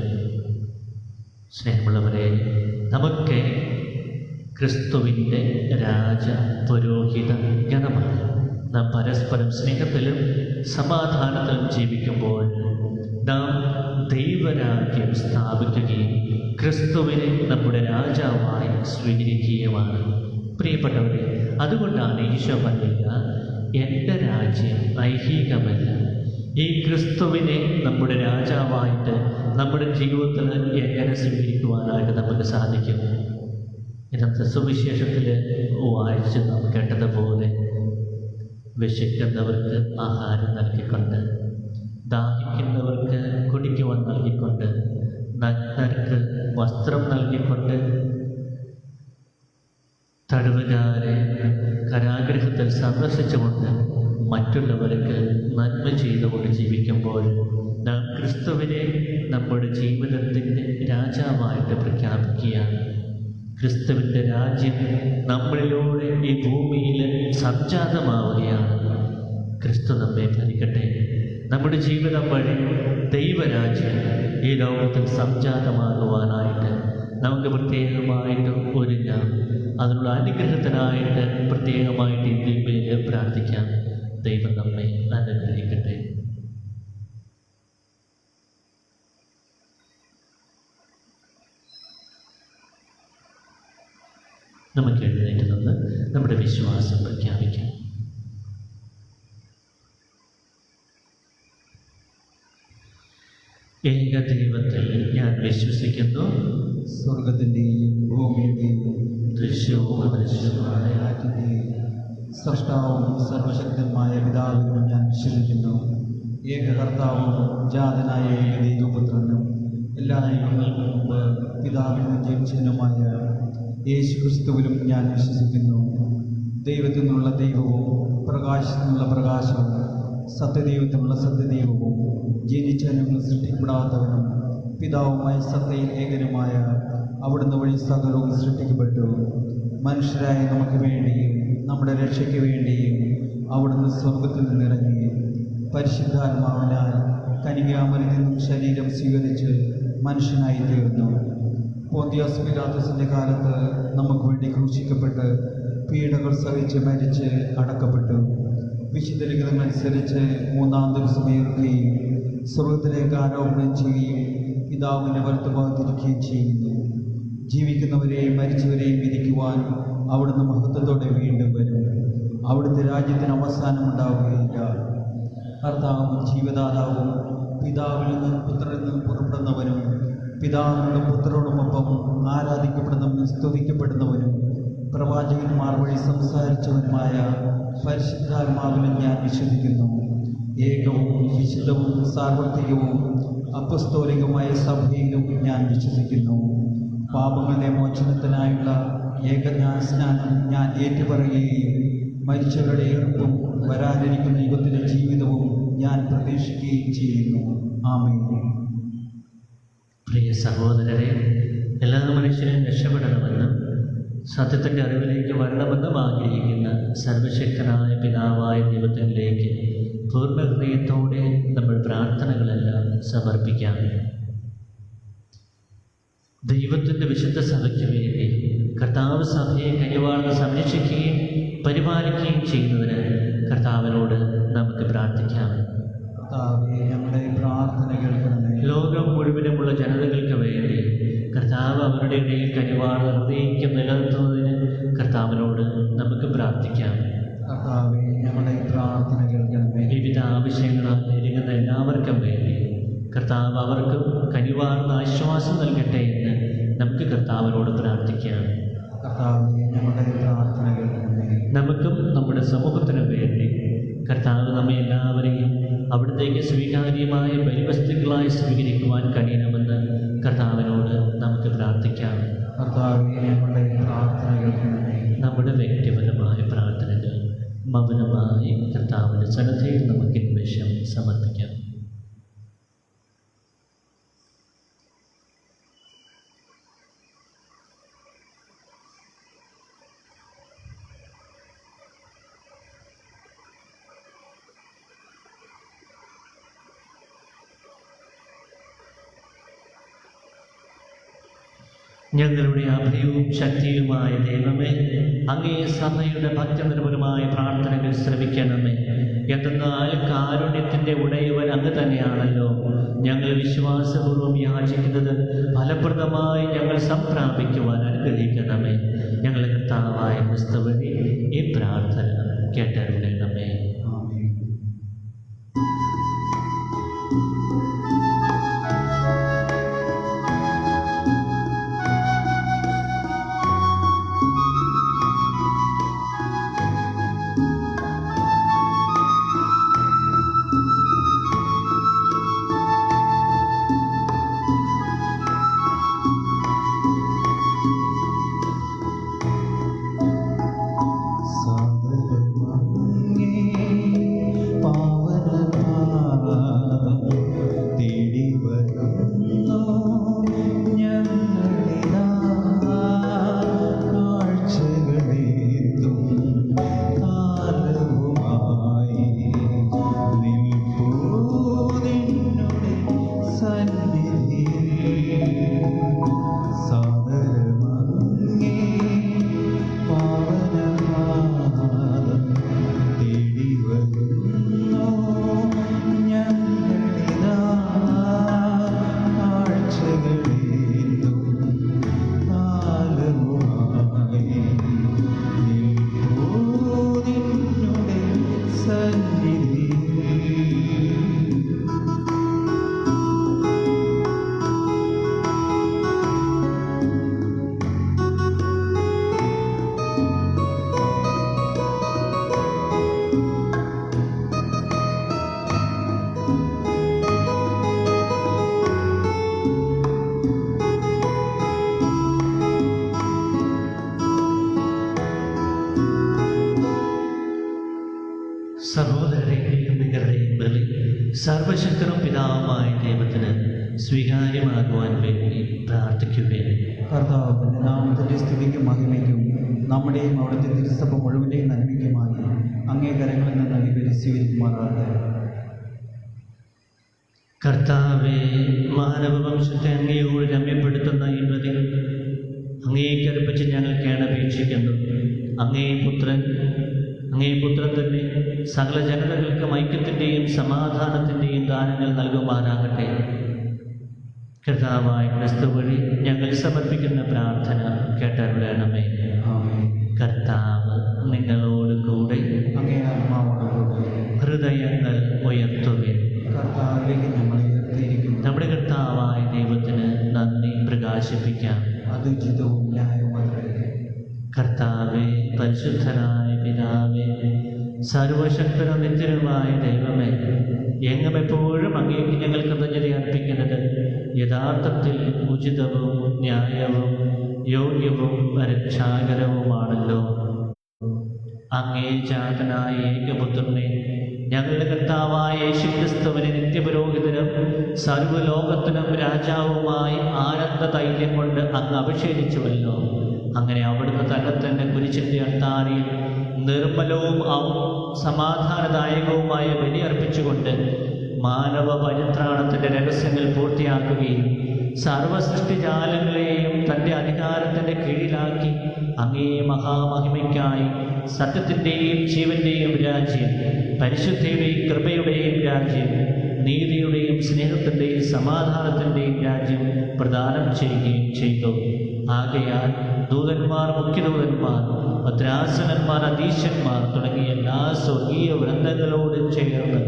സ്നേഹമുള്ളവരെ, നമുക്ക് ക്രിസ്തുവിൻ്റെ രാജ പുരോഹിത ഗണമാണ്. നാം പരസ്പരം സ്നേഹത്തിലും സമാധാനത്തിലും ജീവിക്കുമ്പോൾ നാം ദൈവരാജ്യം സ്ഥാപിക്കുകയും ക്രിസ്തുവിനെ നമ്മുടെ രാജാവായി സ്വീകരിക്കുകയുമാണ്. പ്രിയപ്പെട്ടവരെ, അതുകൊണ്ടാണ് ഈശോ പറയുക, എൻ്റെ രാജ്യം ഐഹികമല്ല. ഈ ക്രിസ്തുവിനെ നമ്മുടെ രാജാവായിട്ട് നമ്മുടെ ജീവിതത്തിൽ എങ്ങനെ സ്വീകരിക്കുവാനായിട്ട് നമുക്ക് സാധിക്കും? ഇന്നത്തെ സുവിശേഷത്തിൽ വായിച്ച് നാം കേട്ടതുപോലെ വിശക്കുന്നവർക്ക് ആഹാരം നൽകിക്കൊണ്ട്, ദാഹിക്കുന്നവർക്ക് കുടിക്കുവാൻ നൽകിക്കൊണ്ട്, നഗ്നർക്ക് വസ്ത്രം നൽകിക്കൊണ്ട്, തടവുകാരെ കാരാഗൃഹത്തിൽ സന്ദർശിച്ചുകൊണ്ട് മറ്റുള്ളവർക്ക് നന്മ ചെയ്തുകൊണ്ട് ജീവിക്കുമ്പോൾ നാം ക്രിസ്തുവിനെ നമ്മുടെ ജീവിതത്തിൻ്റെ രാജാവായിട്ട് പ്രഖ്യാപിക്കുകയാണ്. ക്രിസ്തുവിൻ്റെ രാജ്യം നമ്മളിലൂടെ ഈ ഭൂമിയിൽ സംജാതമാവുകയാണ്. ക്രിസ്തു നമ്മെ ഭരിക്കട്ടെ. നമ്മുടെ ജീവിതം വഴി ദൈവരാജ്യം ഈ ലോകത്തിൽ സംജാതമാകുവാനായിട്ട് നമുക്ക് പ്രത്യേകമായിട്ട് ഒരുങ്ങാം. അതിനുള്ള അനുഗ്രഹത്തിനായിട്ട് പ്രത്യേകമായിട്ട് ഇന്ത്യയിൽ പ്രാർത്ഥിക്കാം. ദൈവം നമ്മെ അനുഗ്രഹിക്കട്ടെ. നമുക്ക് എഴുന്നേറ്റ് നിന്ന് നമ്മുടെ വിശ്വാസം പ്രഖ്യാപിക്കാം. ഏകദൈവത്തിൽ ഞാൻ വിശ്വസിക്കുന്നു. സ്വർഗത്തിൻ്റെയും ഭൂമിയുടെയും ദൃശ്യവും അദൃശ്യവുമായ സൃഷ്ടാവും സർവശക്തനുമായ പിതാവിനും ഞാൻ വിശ്വസിക്കുന്നു. ഏകകർത്താവും ജാതനായ ഏകദൈവപുത്രനും എല്ലാ യുഗങ്ങൾക്കും മുമ്പ് പിതാവിനും ജനിച്ചനുമായ യേശു ക്രിസ്തുവിലും ഞാൻ വിശ്വസിക്കുന്നു. ദൈവത്തിൽ നിന്നുള്ള ദൈവവും പ്രകാശത്തിൽ നിന്നുള്ള പ്രകാശവും സത്യദൈവത്തിനുള്ള സത്യദൈവവും ജനിച്ചവനും സൃഷ്ടിക്കപ്പെടാത്തവനും പിതാവുമായ സത്യയിൽ ഏകനുമായ അവിടുന്ന് വഴി സകലവും സൃഷ്ടിക്കപ്പെട്ടു. മനുഷ്യരായ നമുക്ക് വേണ്ടിയും നമ്മുടെ രക്ഷയ്ക്ക് വേണ്ടിയും അവിടുന്ന് സ്വർഗത്തിൽ നിന്നിറങ്ങി പരിശുദ്ധാത്മാവിനാൽ കന്യകാമരിൽ നിന്നും ശരീരം സ്വീകരിച്ച് മനുഷ്യനായി തീർന്നു. പോന്തിയോസ് പിലാത്തോസിൻ്റെ കാലത്ത് നമുക്ക് വേണ്ടി ക്രൂശിക്കപ്പെട്ട് പീഡകൾ സഹിച്ച് മരിച്ച് അടക്കപ്പെട്ടു. വിശുദ്ധ ലിഖിതമനുസരിച്ച് 3-ാം ദിവസം ഉയർക്കുകയും സ്വർഗത്തിലേക്ക് ആരോപണം ചെയ്യുകയും പിതാവിൻ്റെ വലത്തുഭാഗത്തിരിക്കുകയും ചെയ്യുന്നു. ജീവിക്കുന്നവരെയും മരിച്ചവരെയും വിധിക്കുവാൻ അവിടുന്ന് മഹത്വത്തോടെ വീണ്ടും വരും. അവിടുത്തെ രാജ്യത്തിന് അവസാനമുണ്ടാവുകയില്ല. കർത്താവും ജീവദാതാവും പിതാവിൽ നിന്നും പുത്രനിൽ നിന്നും പുറപ്പെടുന്നവനും പിതാവിനോടും പുത്രനോടുമൊപ്പം ആരാധിക്കപ്പെടുന്നവനും സ്തുതിക്കപ്പെടുന്നവനും പ്രവാചകന്മാർ വഴി സംസാരിച്ചവനുമായ പരിശുദ്ധാത്മാവിലും ഞാൻ വിശ്വസിക്കുന്നു. ഏകവും വിശുദ്ധവും സാർവത്രികവും അപ്പസ്തോലികമായ സഭയിലും ഞാൻ വിശ്വസിക്കുന്നു. പാപങ്ങളുടെ മോചനത്തിനായുള്ള ഏകജ്ഞാനസ്നാനം ഞാൻ ഏറ്റുപറയുകയും മരിച്ചവരുടെ ഉയർപ്പും വരാനിരിക്കുന്ന യുഗത്തിലെ ജീവിതവും ഞാൻ പ്രതീക്ഷിക്കുകയും ചെയ്യുന്നു. ആമേൻ. പ്രിയ സഹോദരരെ, എല്ലാ മനുഷ്യരും രക്ഷപ്പെടണമെന്നും സത്യത്തിൻ്റെ അറിവിലേക്ക് വരണമെന്നും ആഗ്രഹിക്കുന്ന സർവശക്തനായ പിതാവായ ദൈവത്തിലേക്ക് പൂർണ്ണ ഹൃദയത്തോടെ നമ്മൾ പ്രാർത്ഥനകളെല്ലാം സമർപ്പിക്കാം. ദൈവത്തിൻ്റെ വിശുദ്ധ സഭയ്ക്ക് വേണ്ടി കർത്താവ് സഭയെ കനിവാർന്ന് സംരക്ഷിക്കുകയും പരിപാലിക്കുകയും ചെയ്യുന്നതിന് കർത്താവിനോട് നമുക്ക് പ്രാർത്ഥിക്കാം. കർത്താവേ, ഞങ്ങളുടെ പ്രാർത്ഥന കേൾക്കണമേ. ലോകം മുഴുവനുമുള്ള ജനതകൾക്ക് വേണ്ടി കർത്താവ് അവരുടെ ഇടയിൽ കനിവാർന്ന ഹൃദയം നിലനിർത്തുന്നതിന് കർത്താവിനോട് നമുക്ക് പ്രാർത്ഥിക്കാം. കർത്താവേ, ഞങ്ങളുടെ പ്രാർത്ഥന കേൾക്കണമേ. വിവിധ ആവശ്യങ്ങളാൽ ഇരിക്കുന്ന എല്ലാവർക്കും വേണ്ടി കർത്താവ് അവർക്കും കനിവാർന്ന ആശ്വാസം നൽകട്ടെ എന്ന് നമുക്ക് കർത്താവിനോട് പ്രാർത്ഥിക്കാം. കർത്താവേ, ഞങ്ങളുടെ പ്രാർത്ഥന കേൾക്കണമേ. നമുക്കും നമ്മുടെ സമൂഹത്തിനു വേണ്ടി കർത്താവ് നമ്മെ എല്ലാവരെയും അവിടത്തേക്ക് സ്വീകാര്യമായ ബലിവസ്തുക്കളായി സ്വീകരിക്കുവാൻ കഴിയണമെന്ന് കർത്താവിനോട് നമുക്ക് പ്രാർത്ഥിക്കാം. കർത്താവേ, ഞങ്ങളുടെ പ്രാർത്ഥന കേൾക്കണമേ. നമ്മുടെ വ്യക്തിപരമായ പ്രാർത്ഥനകൾ മൗനമായി കർത്താവിൻ്റെ സന്നിധിയിൽ നമുക്ക് നിമിഷം സമർപ്പിക്കാം. ഞങ്ങളുടെ അഭയവും ശക്തിയുമായ ദൈവമേ, അങ്ങേ സഭയുടെ ഭക്തനിർഭരമായ പ്രാർത്ഥനകൾ ശ്രവിക്കണമേ. എന്തെന്നാൽ കാരുണ്യത്തിൻ്റെ ഉടയവൻ അങ്ങ് തന്നെയാണല്ലോ. ഞങ്ങൾ വിശ്വാസപൂർവ്വം യാചിക്കുന്നത് ഫലപ്രദമായി ഞങ്ങൾ സംപ്രാപിക്കുവാൻ അനുഗ്രഹിക്കണമേ. ഞങ്ങളുടെ കർത്താവായ ക്രിസ്തു വഴി ഈ പ്രാർത്ഥന കേട്ടരുളണമേ. സഹോദരരെയും നിങ്ങളുടെയും ബലി സർവശക്തനും പിതാവുമായ ദൈവത്തിന് സ്വീകാര്യമാകുവാൻ വേണ്ടി പ്രാർത്ഥിക്കുകയും കർത്താവിൻ്റെ നാമത്തിൻ്റെ സ്തുതിക്കും മഹിമയ്ക്കും നമ്മുടെയും അവിടുത്തെ തിരുസഭ മുഴുവൻ്റെയും നന്മയ്ക്കുമായി അങ്ങേ കരങ്ങളിൽ നിന്ന് ഈ ബലി സ്വീകരിക്കുമാറാകട്ടെ. കർത്താവേ, മാനവവംശത്തെ അങ്ങയോട് രമ്യപ്പെടുത്തുന്ന ഈ ബലി അങ്ങേക്കർപ്പിച്ച് ഞങ്ങൾ കേണപേക്ഷിക്കുന്നു. അങ്ങേ പുത്രൻ അങ്ങേ പുത്രൻ തന്നെ സകല ജനതകൾക്കും ഐക്യത്തിൻ്റെയും സമാധാനത്തിൻ്റെയും ദാനങ്ങൾ നൽകുമാറാകട്ടെ. കർത്താവായ ക്രിസ്തു വഴി ഞങ്ങൾ സമർപ്പിക്കുന്ന പ്രാർത്ഥന കേട്ടരുളണമേ. കർത്താവ് നിങ്ങളോട് കൂടെ, അങ്ങേ ആത്മാവോടുകൂടെ ഹൃദയങ്ങൾ ഉയർത്തുവിൻ. കർത്താവിലേക്ക് ഞങ്ങളെ ഉയർത്തിയിരിക്കുന്നു. നമ്മുടെ കർത്താവായ ദൈവത്തിന് നന്ദി പ്രകാശിപ്പിക്കാം. അത് ഉചിതവും ന്യായവുമത്രേ. കർത്താവേ, പരിശുദ്ധനായ പിതാവേ, സർവശക്തനും നിത്യനുമായ ദൈവമേ, എങ്ങും എപ്പോഴും അങ്ങേക്ക് ഞങ്ങൾ കൃതജ്ഞത അർപ്പിക്കുന്നത് യഥാർത്ഥത്തിൽ ഉചിതവും ന്യായവും യോഗ്യവും രക്ഷാകരവുമാണല്ലോ. അങ്ങേ ജാതനായ ഏകപുത്രനെ, ഞങ്ങളുടെ കർത്താവായ യേശുക്രിസ്തുവിനെ നിത്യപുരോഹിതനും സർവ്വലോകത്തിനും രാജാവുമായി ആനന്ദ തൈലം കൊണ്ട് അങ്ങ് അഭിഷേകിച്ചുവല്ലോ. അങ്ങനെ അവിടുന്ന് തന്നെ കുരിശിൻ്റെ അൾത്താരയിൽ നിർമ്മലവും സമാധാനദായകവുമായ ബലി അർപ്പിച്ചുകൊണ്ട് മാനവ പരിത്രാണത്തിൻ്റെ രഹസ്യങ്ങൾ പൂർത്തിയാക്കുകയും സർവസൃഷ്ടിജാലങ്ങളെയും തൻ്റെ അധികാരത്തിൻ്റെ കീഴിലാക്കി അങ്ങേ മഹാമഹിമയ്ക്കായി സത്യത്തിൻ്റെയും ജീവൻ്റെയും രാജ്യം, പരിശുദ്ധിയുടെയും കൃപയുടെയും രാജ്യം, നീതിയുടെയും സ്നേഹത്തിൻ്റെയും സമാധാനത്തിൻ്റെയും രാജ്യം പ്രദാനം ചെയ്യുകയും ചെയ്തു. ആകയാൽ ദൂതന്മാർ, മുഖ്യദൂതന്മാർ, ഭദ്രാസനന്മാർ, അധീശന്മാർ തുടങ്ങിയ എല്ലാ സ്വർഗീയ വൃന്ദങ്ങളോട് ചേർന്ന്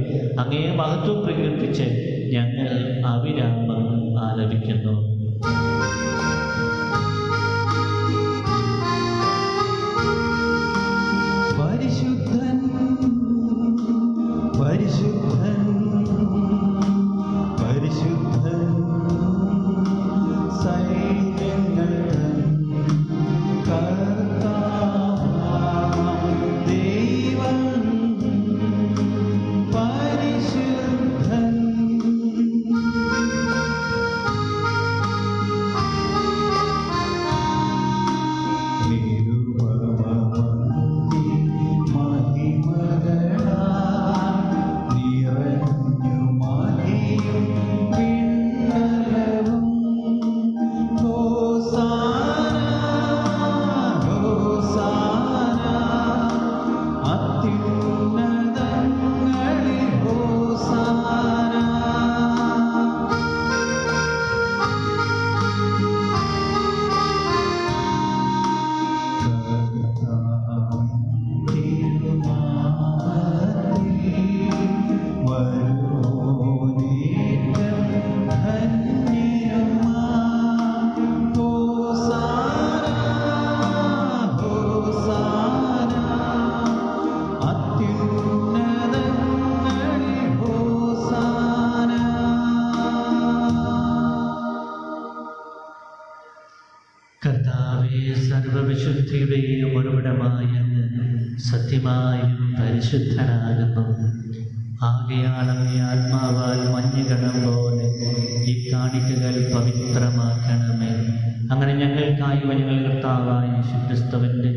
അങ്ങേ മഹത്വം പ്രകീർത്തിച്ച് ഞങ്ങൾ അവിരാമം ആലപിക്കുന്നു. പരിശുദ്ധൻ പരിശുദ്ധൻ പരിശുദ്ധൻ സൈന്യങ്ങൾ തൻ കർത്താവാം ദൈവം പരിശുദ്ധൻ. കർത്താവേ, സർവവിശുദ്ധിയുടെയും ഉറവിടമായ അങ്ങ് സത്യമായും പരിശുദ്ധനാകുന്നു. ആകയാൽ അങ്ങേ ആത്മാവാൽ മഞ്ഞുകണം പോലെ ഈ കാണിക്കകൾ പവിത്രമാക്കണമേ. അങ്ങനെ ഞങ്ങൾക്കായി ഞങ്ങളുടെ കർത്താവായ യേശുക്രിസ്തുവിൻ്റെ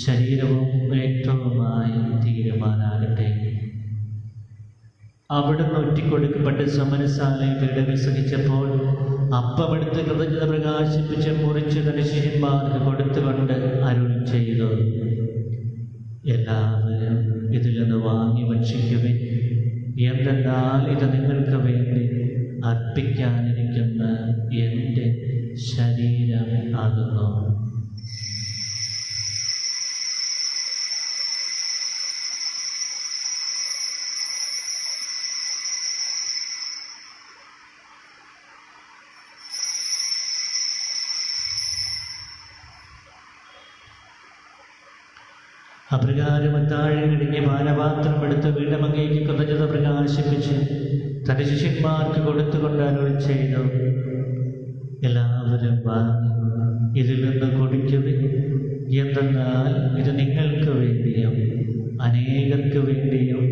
ശരീരവും രക്തവുമായി തീരുമാനാകട്ടെ. അവിടുന്ന് ഒറ്റിക്കൊടുക്കപ്പെട്ട് സമരശാലയിൽ പീഡകൾ സഹിച്ചപ്പോൾ അപ്പമെടുത്ത് കൃതജ്ഞത പ്രകാശിപ്പിച്ച് മുറിച്ച് തന്റെ ശിഷ്യന്മാർക്ക് കൊടുത്തുകൊണ്ട് അരുൾ ചെയ്തു, എല്ലാവരും ഇതിൽ നിന്ന് വാങ്ങി ഭക്ഷിക്കുവിൻ. എന്തെന്നാൽ ഇത് നിങ്ങൾക്ക് വേണ്ടി അർപ്പിക്കാനിരിക്കുന്ന എൻ്റെ ശരീരം ആകുന്നു. അപ്രകാരം അത്താഴം കഴിഞ്ഞ് പാനപാത്രം എടുത്ത് വീണ്ടും അങ്ങേക്ക് കൃതജ്ഞത പ്രകാശിപ്പിച്ച് തന്റെ ശിഷ്യന്മാർക്ക് കൊടുത്തുകൊണ്ട് അരുൾ ചെയ്തു, എല്ലാവരും വാങ്ങി ഇതിൽ നിന്ന് കുടിക്കുവിൻ. എന്തെന്നാൽ ഇത് നിങ്ങൾക്ക് വേണ്ടിയും അനേകർക്ക് വേണ്ടിയും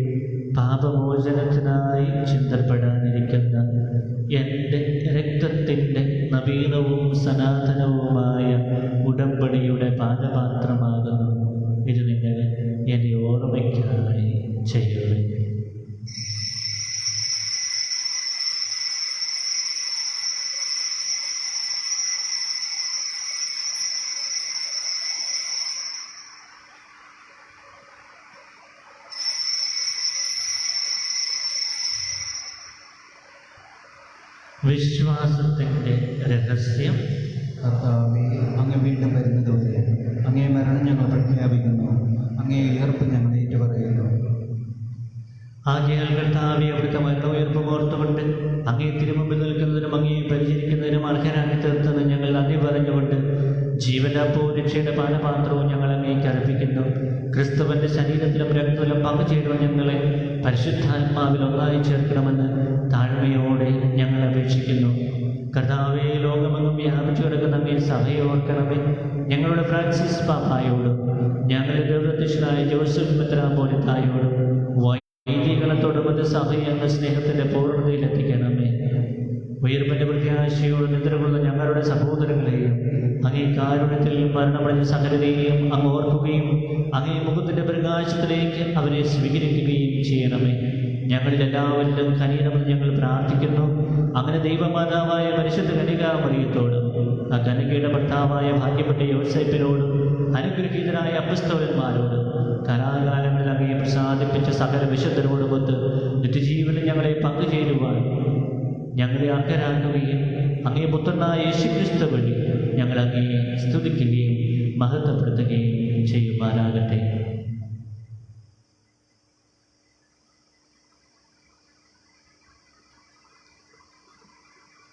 പാപമോചനത്തിനായി ചിന്തപ്പെടാനിരിക്കുന്ന എൻ്റെ രക്തത്തിൻ്റെ നവീനവും സനാതനവുമായ ഉടമ്പടിയുടെ പാനപാത്രമാകുന്നു. ഇത് നിങ്ങൾ എൻ്റെ ഓർമ്മയ്ക്കായി ചെയ്യുവിൻ. വിശ്വാസത്തിൻ്റെ രഹസ്യം. കർത്താവേ, അങ്ങ് വീണ്ടും വരുന്നതുവരെ അങ്ങേ മരണം ഞങ്ങൾ പ്രഖ്യാപിക്കുന്നു, അങ്ങേ ഉയർപ്പ് ഞങ്ങൾ ഏറ്റുപറയുന്നു. ആകയാൽ കർത്താവേ, അവിടുത്തെ മരണോയർപ്പ് ഓർത്തുകൊണ്ട് അങ്ങേ തിരുമുമ്പിൽ നിൽക്കുന്നതിനും അങ്ങേ പരിചരിക്കുന്നതിനും അർഹരാക്കി തീർത്തത് ഞങ്ങൾ നന്ദി പറഞ്ഞുകൊണ്ട് ജീവനപ്പോ രക്ഷയുടെ പാനപാത്രവും ഞങ്ങൾ അങ്ങേക്ക് അർപ്പിക്കുന്നു. ക്രിസ്തുവിൻ്റെ ശരീരത്തിലും രക്തത്തിലും പങ്കുചേരുവാൻ ഞങ്ങളെ പരിശുദ്ധാത്മാവിൽ ഒന്നായി ചേർക്കണമെന്ന് താഴ്മയോടെ ഞങ്ങൾ അപേക്ഷിക്കുന്നു. കർത്താവേ, ലോകമെങ്ങും വ്യാപിച്ചു കിടക്കുന്ന അങ്ങേ സഭയെ ഓർക്കണമേ. ഞങ്ങളുടെ ഫ്രാൻസിസ് പാപ്പായോടും ഞങ്ങളുടെ ദേവദക്ഷിണായ ജോസഫ് മെത്രാപ്പോലീത്തായോടും വൈദികണത്തോടും അത് സഭയെ അങ്ങ് സ്നേഹത്തിൻ്റെ പൂർണ്ണതയിലെത്തിക്കണമേ. ഉയർപ്പിൻ്റെ പ്രത്യാശയോട് നിദ്രകൊള്ളുന്ന ഞങ്ങളുടെ സഹോദരങ്ങളെയും അങ്ങേ കാരുണ്യത്തിൽ മരണമടഞ്ഞ സകലരെയും അങ്ങ് ഓർക്കുകയും അങ്ങേ മുഖത്തിൻ്റെ പ്രകാശത്തിലേക്ക് അവരെ സ്വീകരിക്കുകയും ചെയ്യണമേ. ഞങ്ങളിൽ എല്ലാവരിലും കനിയണമെന്ന് ഞങ്ങൾ പ്രാർത്ഥിക്കുന്നു. അങ്ങനെ ദൈവമാതാവായ പരിശുദ്ധ കന്യകാമറിയത്തോടും ആ കന്യകയുടെ ഭർത്താവായ ഭാഗ്യപ്പെട്ട യോസേപ്പിനോടും അനുഗ്രഹീതരായ അപ്പസ്തോലന്മാരോടും കലാകാലങ്ങളിൽ അങ്ങയെ പ്രസാദിപ്പിച്ച സകല വിശുദ്ധരോടുമൊത്ത് നിത്യജീവനിൽ ഞങ്ങളെ പങ്കുചേരുവാൻ ഞങ്ങളെ അർഹരാക്കുകയും അങ്ങേ പുത്രനായ യേശുക്രിസ്തു വഴി ഞങ്ങൾ അങ്ങയെ സ്തുതിക്കുകയും മഹത്വപ്പെടുത്തുകയും ചെയ്യുവാനാകട്ടെ.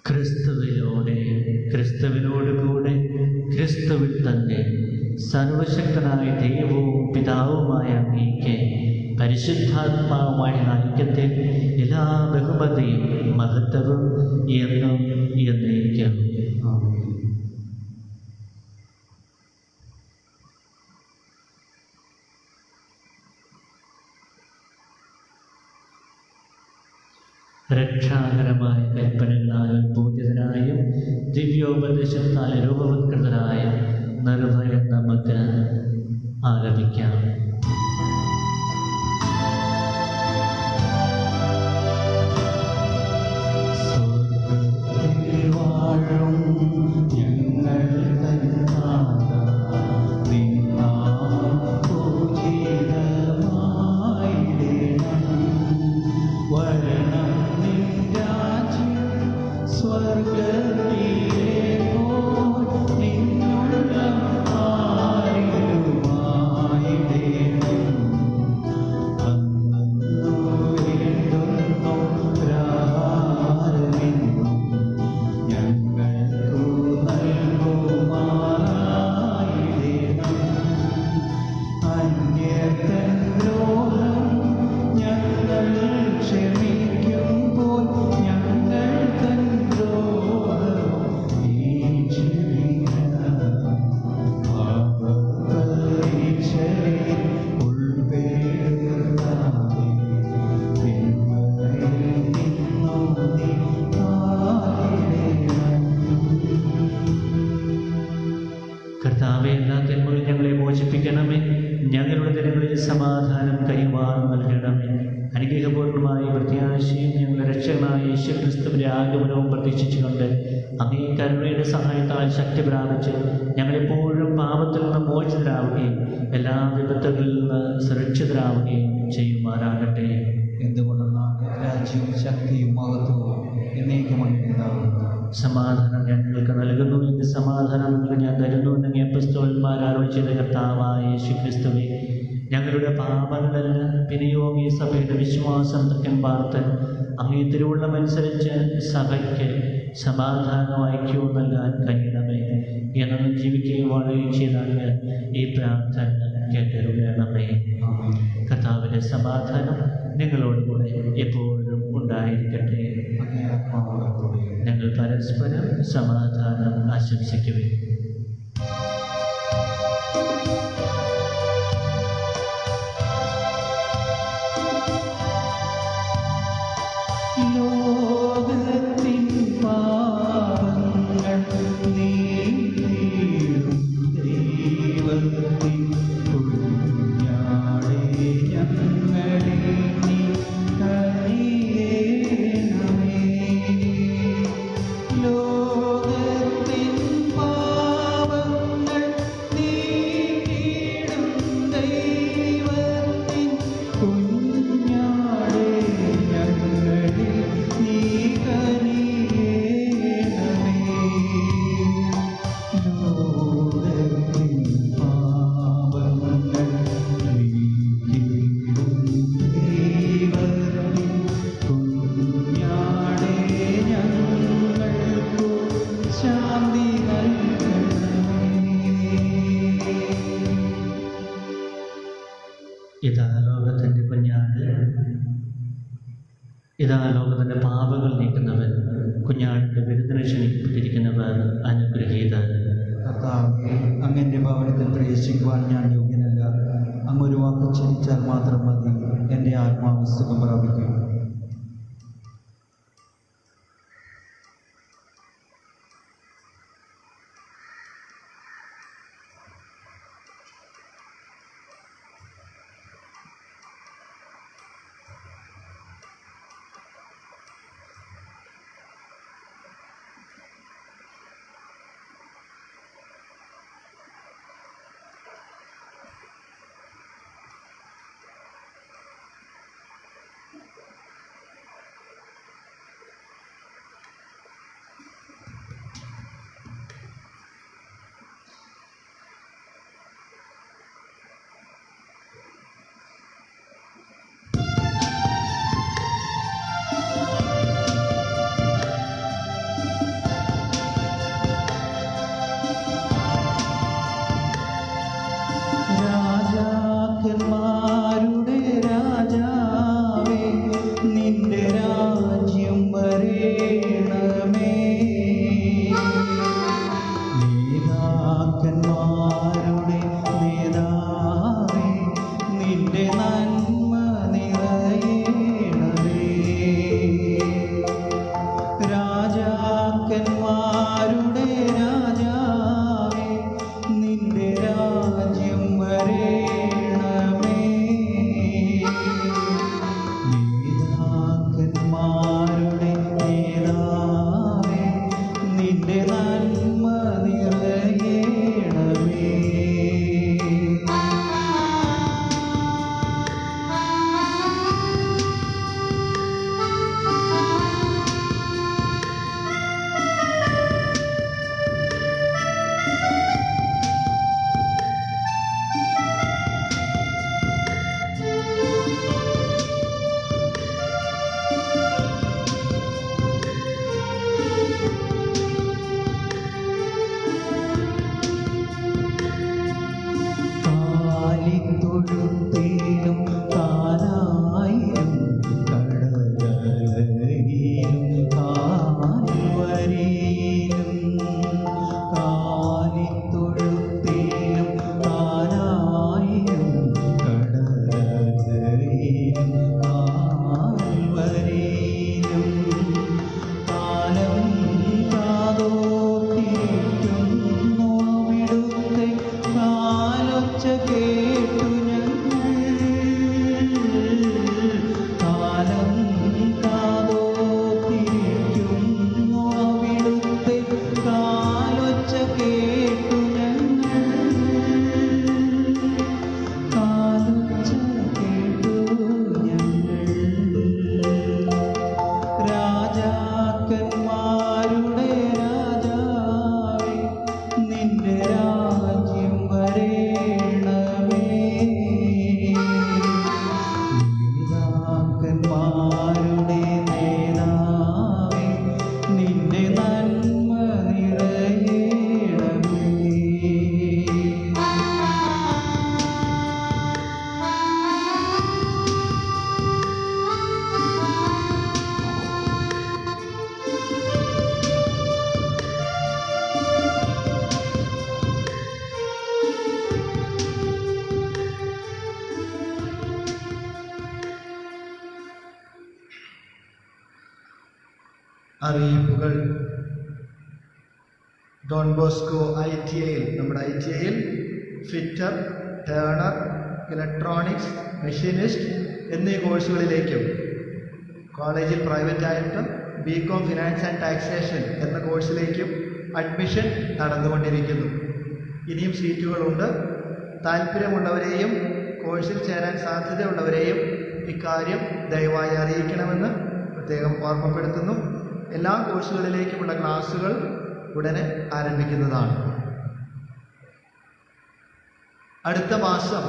ക്രിസ്തുവിലൂടെ, ക്രിസ്തുവിനോട് കൂടെ, ക്രിസ്തുവിൽ തന്നെ സർവശക്തനായ ദൈവവും പിതാവുമായ അങ്ങേക്ക് പരിശുദ്ധാത്മാവുമായ ഐക്യത്തിൽ എല്ലാ ബഹുമതിയും മഹത്വവും എന്നും എന്നേക്കും. രക്ഷാകരമായ കൽപ്പനകളാലും പൂജിതനായും ദിവ്യോപദേശത്താൽ രൂപവത്കൃതരായ നിർഭയം നമുക്ക് ആലപിക്കാം. കർത്താവേ, എല്ലാ തിന്മകളും ഞങ്ങളെ മോചിപ്പിക്കണമേ. ഞങ്ങളുടെ ദിനങ്ങളിൽ സമാധാനം കൈമാറി നൽകണമേ. അനുഗ്രഹപൂർണ്ണമായ പ്രത്യാശയും ഞങ്ങളുടെ രക്ഷകനായ യേശുക്രിസ്തുവിൻ്റെ ആഗമനവും പ്രതീക്ഷിച്ചുകൊണ്ട് അങ്ങേ കരുണയുടെ സഹായത്താൽ ശക്തി പ്രാപിച്ച് ഞങ്ങളെപ്പോഴും പാപത്തിൽ നിന്ന് മോചിതരാവുകയും എല്ലാ വിപത്തുകളിൽ നിന്ന് സുരക്ഷിതരാവുകയും ചെയ്യുമാറാകട്ടെ. എന്തുകൊണ്ടെന്നാൽ രാജ്യവും ശക്തിയും മഹത്വവും എന്നേക്കും അങ്ങേക്കുണ്ടാകുന്നു. സമാധാനം ഞങ്ങൾക്ക് നൽകുന്നു, എൻ്റെ സമാധാനം നിങ്ങൾക്ക് ഞാൻ തരുന്നു എന്ന് അപ്പോസ്തലന്മാർ അരുളി ചെയ്ത കർത്താവായ യേശുക്രിസ്തുവേ, ഞങ്ങളുടെ പാപങ്ങളല്ല പിന്നെയോ അങ്ങേ സഭയുടെ വിശ്വാസം തക്കം പാർത്ത് അങ്ങേ തിരുവുള്ളമനുസരിച്ച് സഭയ്ക്ക് സമാധാനം ഐക്യവും നൽകാൻ കഴിയണമേ. എന്നും ജീവിക്കുകയും വാഴുകയും ചെയ്താണ് ഈ പ്രാർത്ഥന കേട്ടരുളണമേ. കർത്താവിൻ്റെ സമാധാനം നിങ്ങളോടുകൂടെ എപ്പോഴും ഉണ്ടായിരിക്കട്ടെ. ഞങ്ങൾ പരസ്പരം സമാധാനം ആശംസിക്കുവിൻ. ലോകത്തിൻ പാപങ്ങൾ നീക്കിയിടും ദൈവത്തിൻ കുഞ്ഞാടേ, ഞങ്ങളെ നീ കനിയേണമേ. ലോകത്തിൻ പാപങ്ങൾ ഇതാ ലോകത്തിൻ്റെ പാപങ്ങൾ നീക്കുന്നവൻ, കുഞ്ഞാടിൻ്റെ വിരുദ്ധനെ ക്ഷണിക്കപ്പെട്ടിരിക്കുന്നവർ അനുഗ്രഹീതൻ. കർത്താവേ, അങ്ങൻ്റെ ഭവനത്തിൽ പ്രവേശിക്കുവാൻ ഞാൻ യോഗ്യനല്ല. അങ്ങൊരു വാക്ക് ക്ഷണിച്ചാൽ മാത്രം മതി, എൻ്റെ ആത്മാവ് സുഖം പ്രാപിക്കും. രാജാക്കന്മാരുടെ രാജാവേ, നിന്റെ രാജ്യം വരേണമേ. നേതാക്കന്മാരുടെ നേതാവേ, നിന്റെ നന്മ നിറയണമേ. രാജാക്കന്മാരുടെ രാജാവേ, നിന്റെ രാജ്യം വരേണമേ. നേതാക്കന്മാരുടെ നേതാവേ, നിന്റെ നന്മ നിറയണമേ. കാലിത്തൊഴുത്തിലും കാനായിലും കടലയിലും കാൽവരിയിലും. കാലിത്തൊഴുത്തിലും കാനായിലും കടലയിലും കാൽവരിയിലും. കാലം കാതോർത്തിരിക്കുന്നു അവിടുത്തെ കാലൊച്ച കേട്ടു ഞങ്ങൾ. കാലം കാതോർത്തിരിക്കുന്നു അവിടുത്തെ കാലൊച്ച കേട്ടു ഞങ്ങൾ. കാലൊച്ച കേട്ടു ഞങ്ങൾ. രാജാക്കന്മാരുടെ രാജാവേ, നിന്റെ രാജ്യം വരേണമേ. നേതാക്കന്മാരുടെ നേതാവേ, നിന്റെ നന്മ നിറയണമേ. അറിയിപ്പുകൾ. ഡോൺ ബോസ്കോ ITI-യിൽ, നമ്മുടെ ITI-യിൽ ഫിറ്റർ, ടേണർ, ഇലക്ട്രോണിക്സ്, മെഷീനിസ്റ്റ് എന്നീ കോഴ്സുകളിലേക്കും കോളേജിൽ പ്രൈവറ്റായിട്ട് BCom ഫിനാൻസ് ആൻഡ് ടാക്സേഷൻ എന്ന കോഴ്സിലേക്കും അഡ്മിഷൻ നടന്നുകൊണ്ടിരിക്കുന്നു. ഇനിയും സീറ്റുകളുണ്ട്. താല്പര്യമുള്ളവരെയും കോഴ്സിൽ ചേരാൻ സാധ്യതയുള്ളവരെയും ഇക്കാര്യം ദയവായി അറിയിക്കണമെന്ന് പ്രത്യേകം ഓർമ്മപ്പെടുത്തുന്നു. എല്ലാ കോഴ്സുകളിലേക്കുമുള്ള ക്ലാസുകൾ ഉടനെ ആരംഭിക്കുന്നതാണ്. അടുത്ത മാസം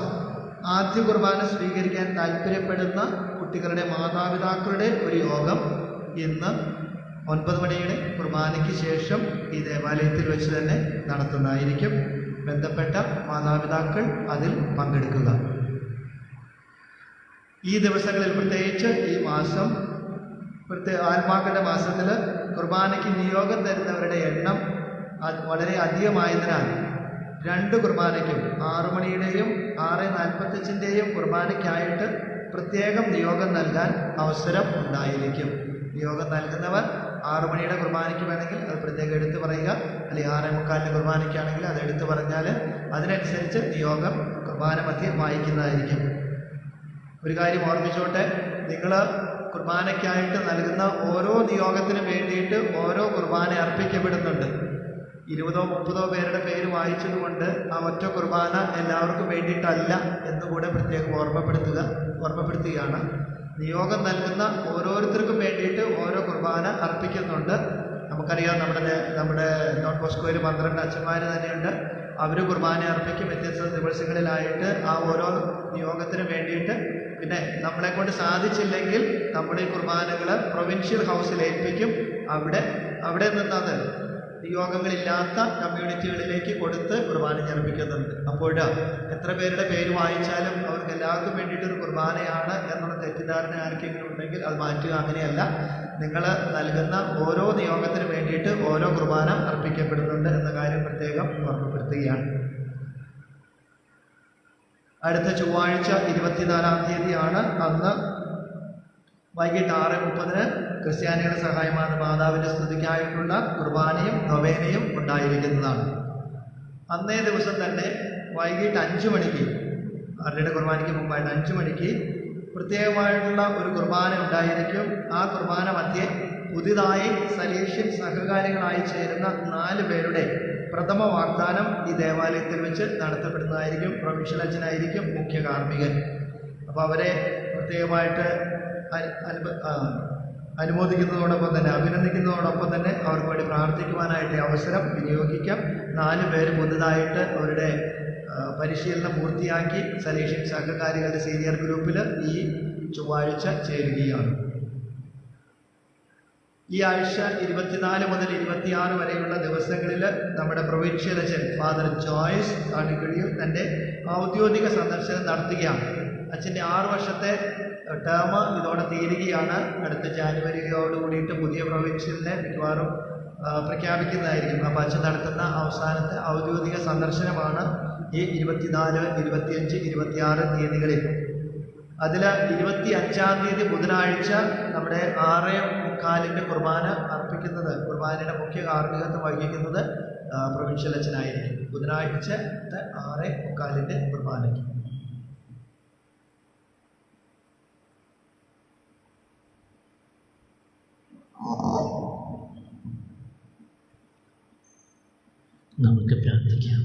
ആദ്യ കുർബാന സ്വീകരിക്കാൻ താല്പര്യപ്പെടുന്ന കുട്ടികളുടെ മാതാപിതാക്കളുടെ ഒരു യോഗം ഇന്ന് 9 മണിയുടെ കുർബാനയ്ക്ക് ശേഷം ഈ ദേവാലയത്തിൽ വെച്ച് തന്നെ നടത്തുന്നതായിരിക്കും. ബന്ധപ്പെട്ട മാതാപിതാക്കൾ അതിൽ പങ്കെടുക്കുക. ഈ ദിവസങ്ങളിൽ, പ്രത്യേകിച്ച് ഈ മാസം ആത്മാക്കളുടെ മാസത്തിൽ കുർബാനയ്ക്ക് നിയോഗം തരുന്നവരുടെ എണ്ണം വളരെ അധികമായതിനാൽ 2 കുർബാനയ്ക്കും 6 മണിയുടെയും 6:45 കുർബാനയ്ക്കായിട്ട് പ്രത്യേകം നിയോഗം നൽകാൻ അവസരം ഉണ്ടായിരിക്കും. നിയോഗം നൽകുന്നവർ 6 മണിയുടെ കുർബാനയ്ക്ക് വേണമെങ്കിൽ അത് പ്രത്യേകം എടുത്തു പറയുക, അല്ലെങ്കിൽ 6:45 കുർബാനയ്ക്കാണെങ്കിൽ അത് എടുത്തു പറഞ്ഞാൽ അതിനനുസരിച്ച് നിയോഗം കുർബാന മധ്യം വായിക്കുന്നതായിരിക്കും. ഒരു കാര്യം ഓർമ്മിച്ചോട്ടെ, നിങ്ങൾ കുർബാനയ്ക്കായിട്ട് നൽകുന്ന ഓരോ നിയോഗത്തിനും വേണ്ടിയിട്ട് ഓരോ കുർബാന അർപ്പിക്കപ്പെടുന്നുണ്ട്. 20-30 പേരുടെ പേര് വായിച്ചതുകൊണ്ട് ആ ഒറ്റ കുർബാന എല്ലാവർക്കും വേണ്ടിയിട്ടല്ല എന്നുകൂടെ പ്രത്യേകം ഓർമ്മപ്പെടുത്തുകയാണ്. നിയോഗം നൽകുന്ന ഓരോരുത്തർക്കും വേണ്ടിയിട്ട് ഓരോ കുർബാന അർപ്പിക്കുന്നുണ്ട്. നമുക്കറിയാം, നമ്മുടെ ഡോൺ ബോസ്കോയിൽ 12 അച്ഛന്മാർ തന്നെയുണ്ട്. അവർ കുർബാന അർപ്പിക്കും വ്യത്യസ്ത ദിവസങ്ങളിലായിട്ട് ആ ഓരോ നിയോഗത്തിനും വേണ്ടിയിട്ട്. പിന്നെ നമ്മളെ കൊണ്ട് സാധിച്ചില്ലെങ്കിൽ നമ്മുടെ ഈ കുർബാനകൾ പ്രൊവിൻഷ്യൽ ഹൗസിൽ ഏൽപ്പിക്കും. അവിടെ നിന്നത് നിയോഗങ്ങളില്ലാത്ത കമ്മ്യൂണിറ്റികളിലേക്ക് കൊടുത്ത് കുർബാന അർപ്പിക്കുന്നുണ്ട്. അപ്പോൾ എത്ര പേരുടെ പേര് വായിച്ചാലും അവർക്ക് എല്ലാവർക്കും വേണ്ടിയിട്ടൊരു കുർബാനയാണ് എന്നുള്ള തെറ്റിദ്ധാരണ ആർക്കെങ്കിലും ഉണ്ടെങ്കിൽ അത് മാറ്റുക. അങ്ങനെയല്ല, നിങ്ങൾ നൽകുന്ന ഓരോ നിയോഗത്തിന് വേണ്ടിയിട്ട് ഓരോ കുർബാന അർപ്പിക്കപ്പെടുന്നുണ്ട് എന്ന കാര്യം പ്രത്യേകം ഓർമ്മപ്പെടുത്തുകയാണ്. അടുത്ത ചൊവ്വാഴ്ച 24-ാം തീയതിയാണ്. അന്ന് വൈകിട്ട് 6:30 ക്രിസ്ത്യാനികളുടെ സഹായമാണ് മാതാവിൻ്റെ സ്തുതിക്കായിട്ടുള്ള കുർബാനയും നൊവേനയും ഉണ്ടായിരിക്കുന്നതാണ്. അന്നേ ദിവസം തന്നെ വൈകിട്ട് 5 മണിക്ക്, അവരുടെ കുർബാനയ്ക്ക് മുമ്പായിട്ട് 5 മണിക്ക് പ്രത്യേകമായിട്ടുള്ള ഒരു കുർബാന ഉണ്ടായിരിക്കും. ആ കുർബാന മധ്യേ പുതിയതായി സലേഷ്യൻ സഹകാരികളായി ചേരുന്ന 4 പേരുടെ പ്രഥമ വാഗ്ദാനം ഈ ദേവാലയത്തിൽ വെച്ച് നടത്തപ്പെടുന്നതായിരിക്കും. പ്രൊവിൻഷ്യൽ അച്ഛനായിരിക്കും മുഖ്യ കാർമ്മികൻ. അപ്പോൾ അവരെ പ്രത്യേകമായിട്ട് അനുമോദിക്കുന്നതോടൊപ്പം തന്നെ അഭിനന്ദിക്കുന്നതോടൊപ്പം തന്നെ അവർക്ക് വേണ്ടി പ്രാർത്ഥിക്കുവാനായിട്ട് അവസരം വിനിയോഗിക്കാം. 4 പേര് പുതുതായിട്ട് അവരുടെ പരിശീലനം പൂർത്തിയാക്കി സലേഷ്യൻ സഹകാരികളുടെ സീനിയർ ഗ്രൂപ്പിൽ ഈ ചൊവ്വാഴ്ച ചേരുകയാണ്. ഈ ആഴ്ച 24 മുതൽ 26 വരെയുള്ള ദിവസങ്ങളിൽ നമ്മുടെ പ്രൊവിൻഷ്യൽ അച്ഛൻ ഫാദർ ജോയ്സ് കാണിക്കുഴിയിൽ തൻ്റെ ഔദ്യോഗിക സന്ദർശനം നടത്തുകയാണ്. അച്ഛൻ്റെ 6 വർഷത്തെ ടേം ഇതോടെ തീരുകയാണ്. അടുത്ത ജാനുവരിയോട് കൂടിയിട്ട് പുതിയ പ്രൊവിൻഷ്യലിനെ മിക്കവാറും പ്രഖ്യാപിക്കുന്നതായിരിക്കും. അപ്പോൾ അച്ഛൻ നടത്തുന്ന അവസാനത്തെ ഔദ്യോഗിക സന്ദർശനമാണ് ഈ 24, 25, 26 തീയതികളിൽ. അതിൽ 25-ാം തീയതി ബുധനാഴ്ച നമ്മുടെ 6:45 കുർബാന അർപ്പിക്കുന്നത്, കുർബാനയുടെ മുഖ്യ കാർമ്മികത്വം വഹിക്കുന്നത് പ്രൊവിൻഷ്യൽ അച്ഛനായിരിക്കും. ബുധനാഴ്ച 6:45 കുർബാനയ്ക്ക്. നമുക്ക് പ്രാർത്ഥിക്കാം.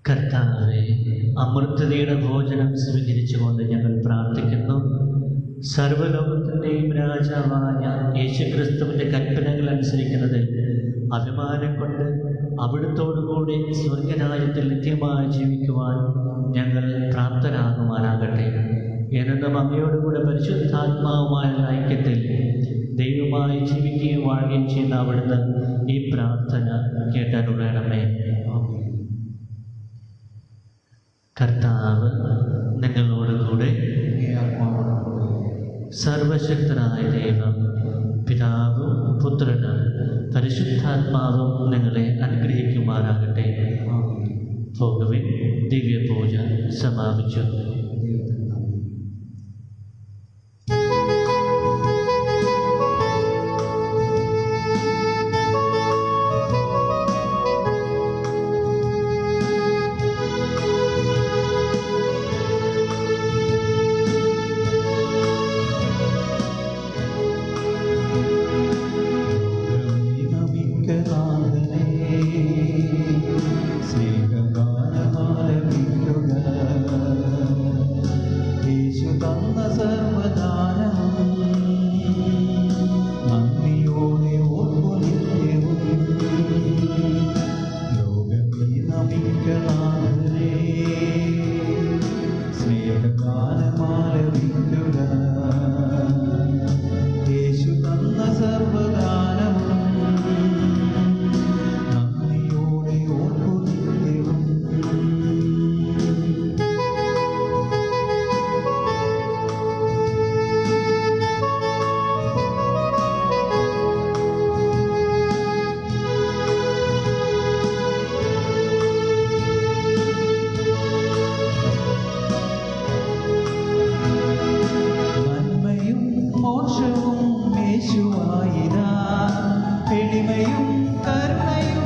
കർത്താവേ, അമൃതയുടെ ഭോജനം സ്വീകരിച്ചുകൊണ്ട് ഞങ്ങൾ പ്രാർത്ഥിക്കുന്നു. സർവ്വലോകത്തിൻ്റെയും രാജാവായ യേശുക്രിസ്തുവിൻ്റെ കൽപ്പനകൾ അനുസരിക്കുന്നതിൽ അഭിമാനം കൊണ്ട് അവിടുത്തോടുകൂടി സ്വർഗരാജ്യത്തിൽ നിത്യമായി ജീവിക്കുവാൻ ഞങ്ങൾ പ്രാപ്തരാകുമാറാകട്ടെ. എന്നും അങ്ങയോടുകൂടെ പരിശുദ്ധാത്മാവുമായ ഐക്യത്തിൽ ദൈവമായി ജീവിക്കുകയും വാഴുകയും ചെയ്യുന്ന അവിടുന്ന് ഈ പ്രാർത്ഥന കേട്ടരുളണമേ. കർത്താവ് നിങ്ങളോടുകൂടെ. സർവശക്തനായ ദൈവം പിതാവും പുത്രനും പരിശുദ്ധാത്മാവും നിങ്ങളെ അനുഗ്രഹിക്കുമാറാകട്ടെ. പോകുവിൻ. ദിവ്യപൂജ സമാപിച്ചു. സ്നേഹഗാനമാലപിക്കുക മോക്ഷവും യേശുവായിരാ എളിമയും കരുണയും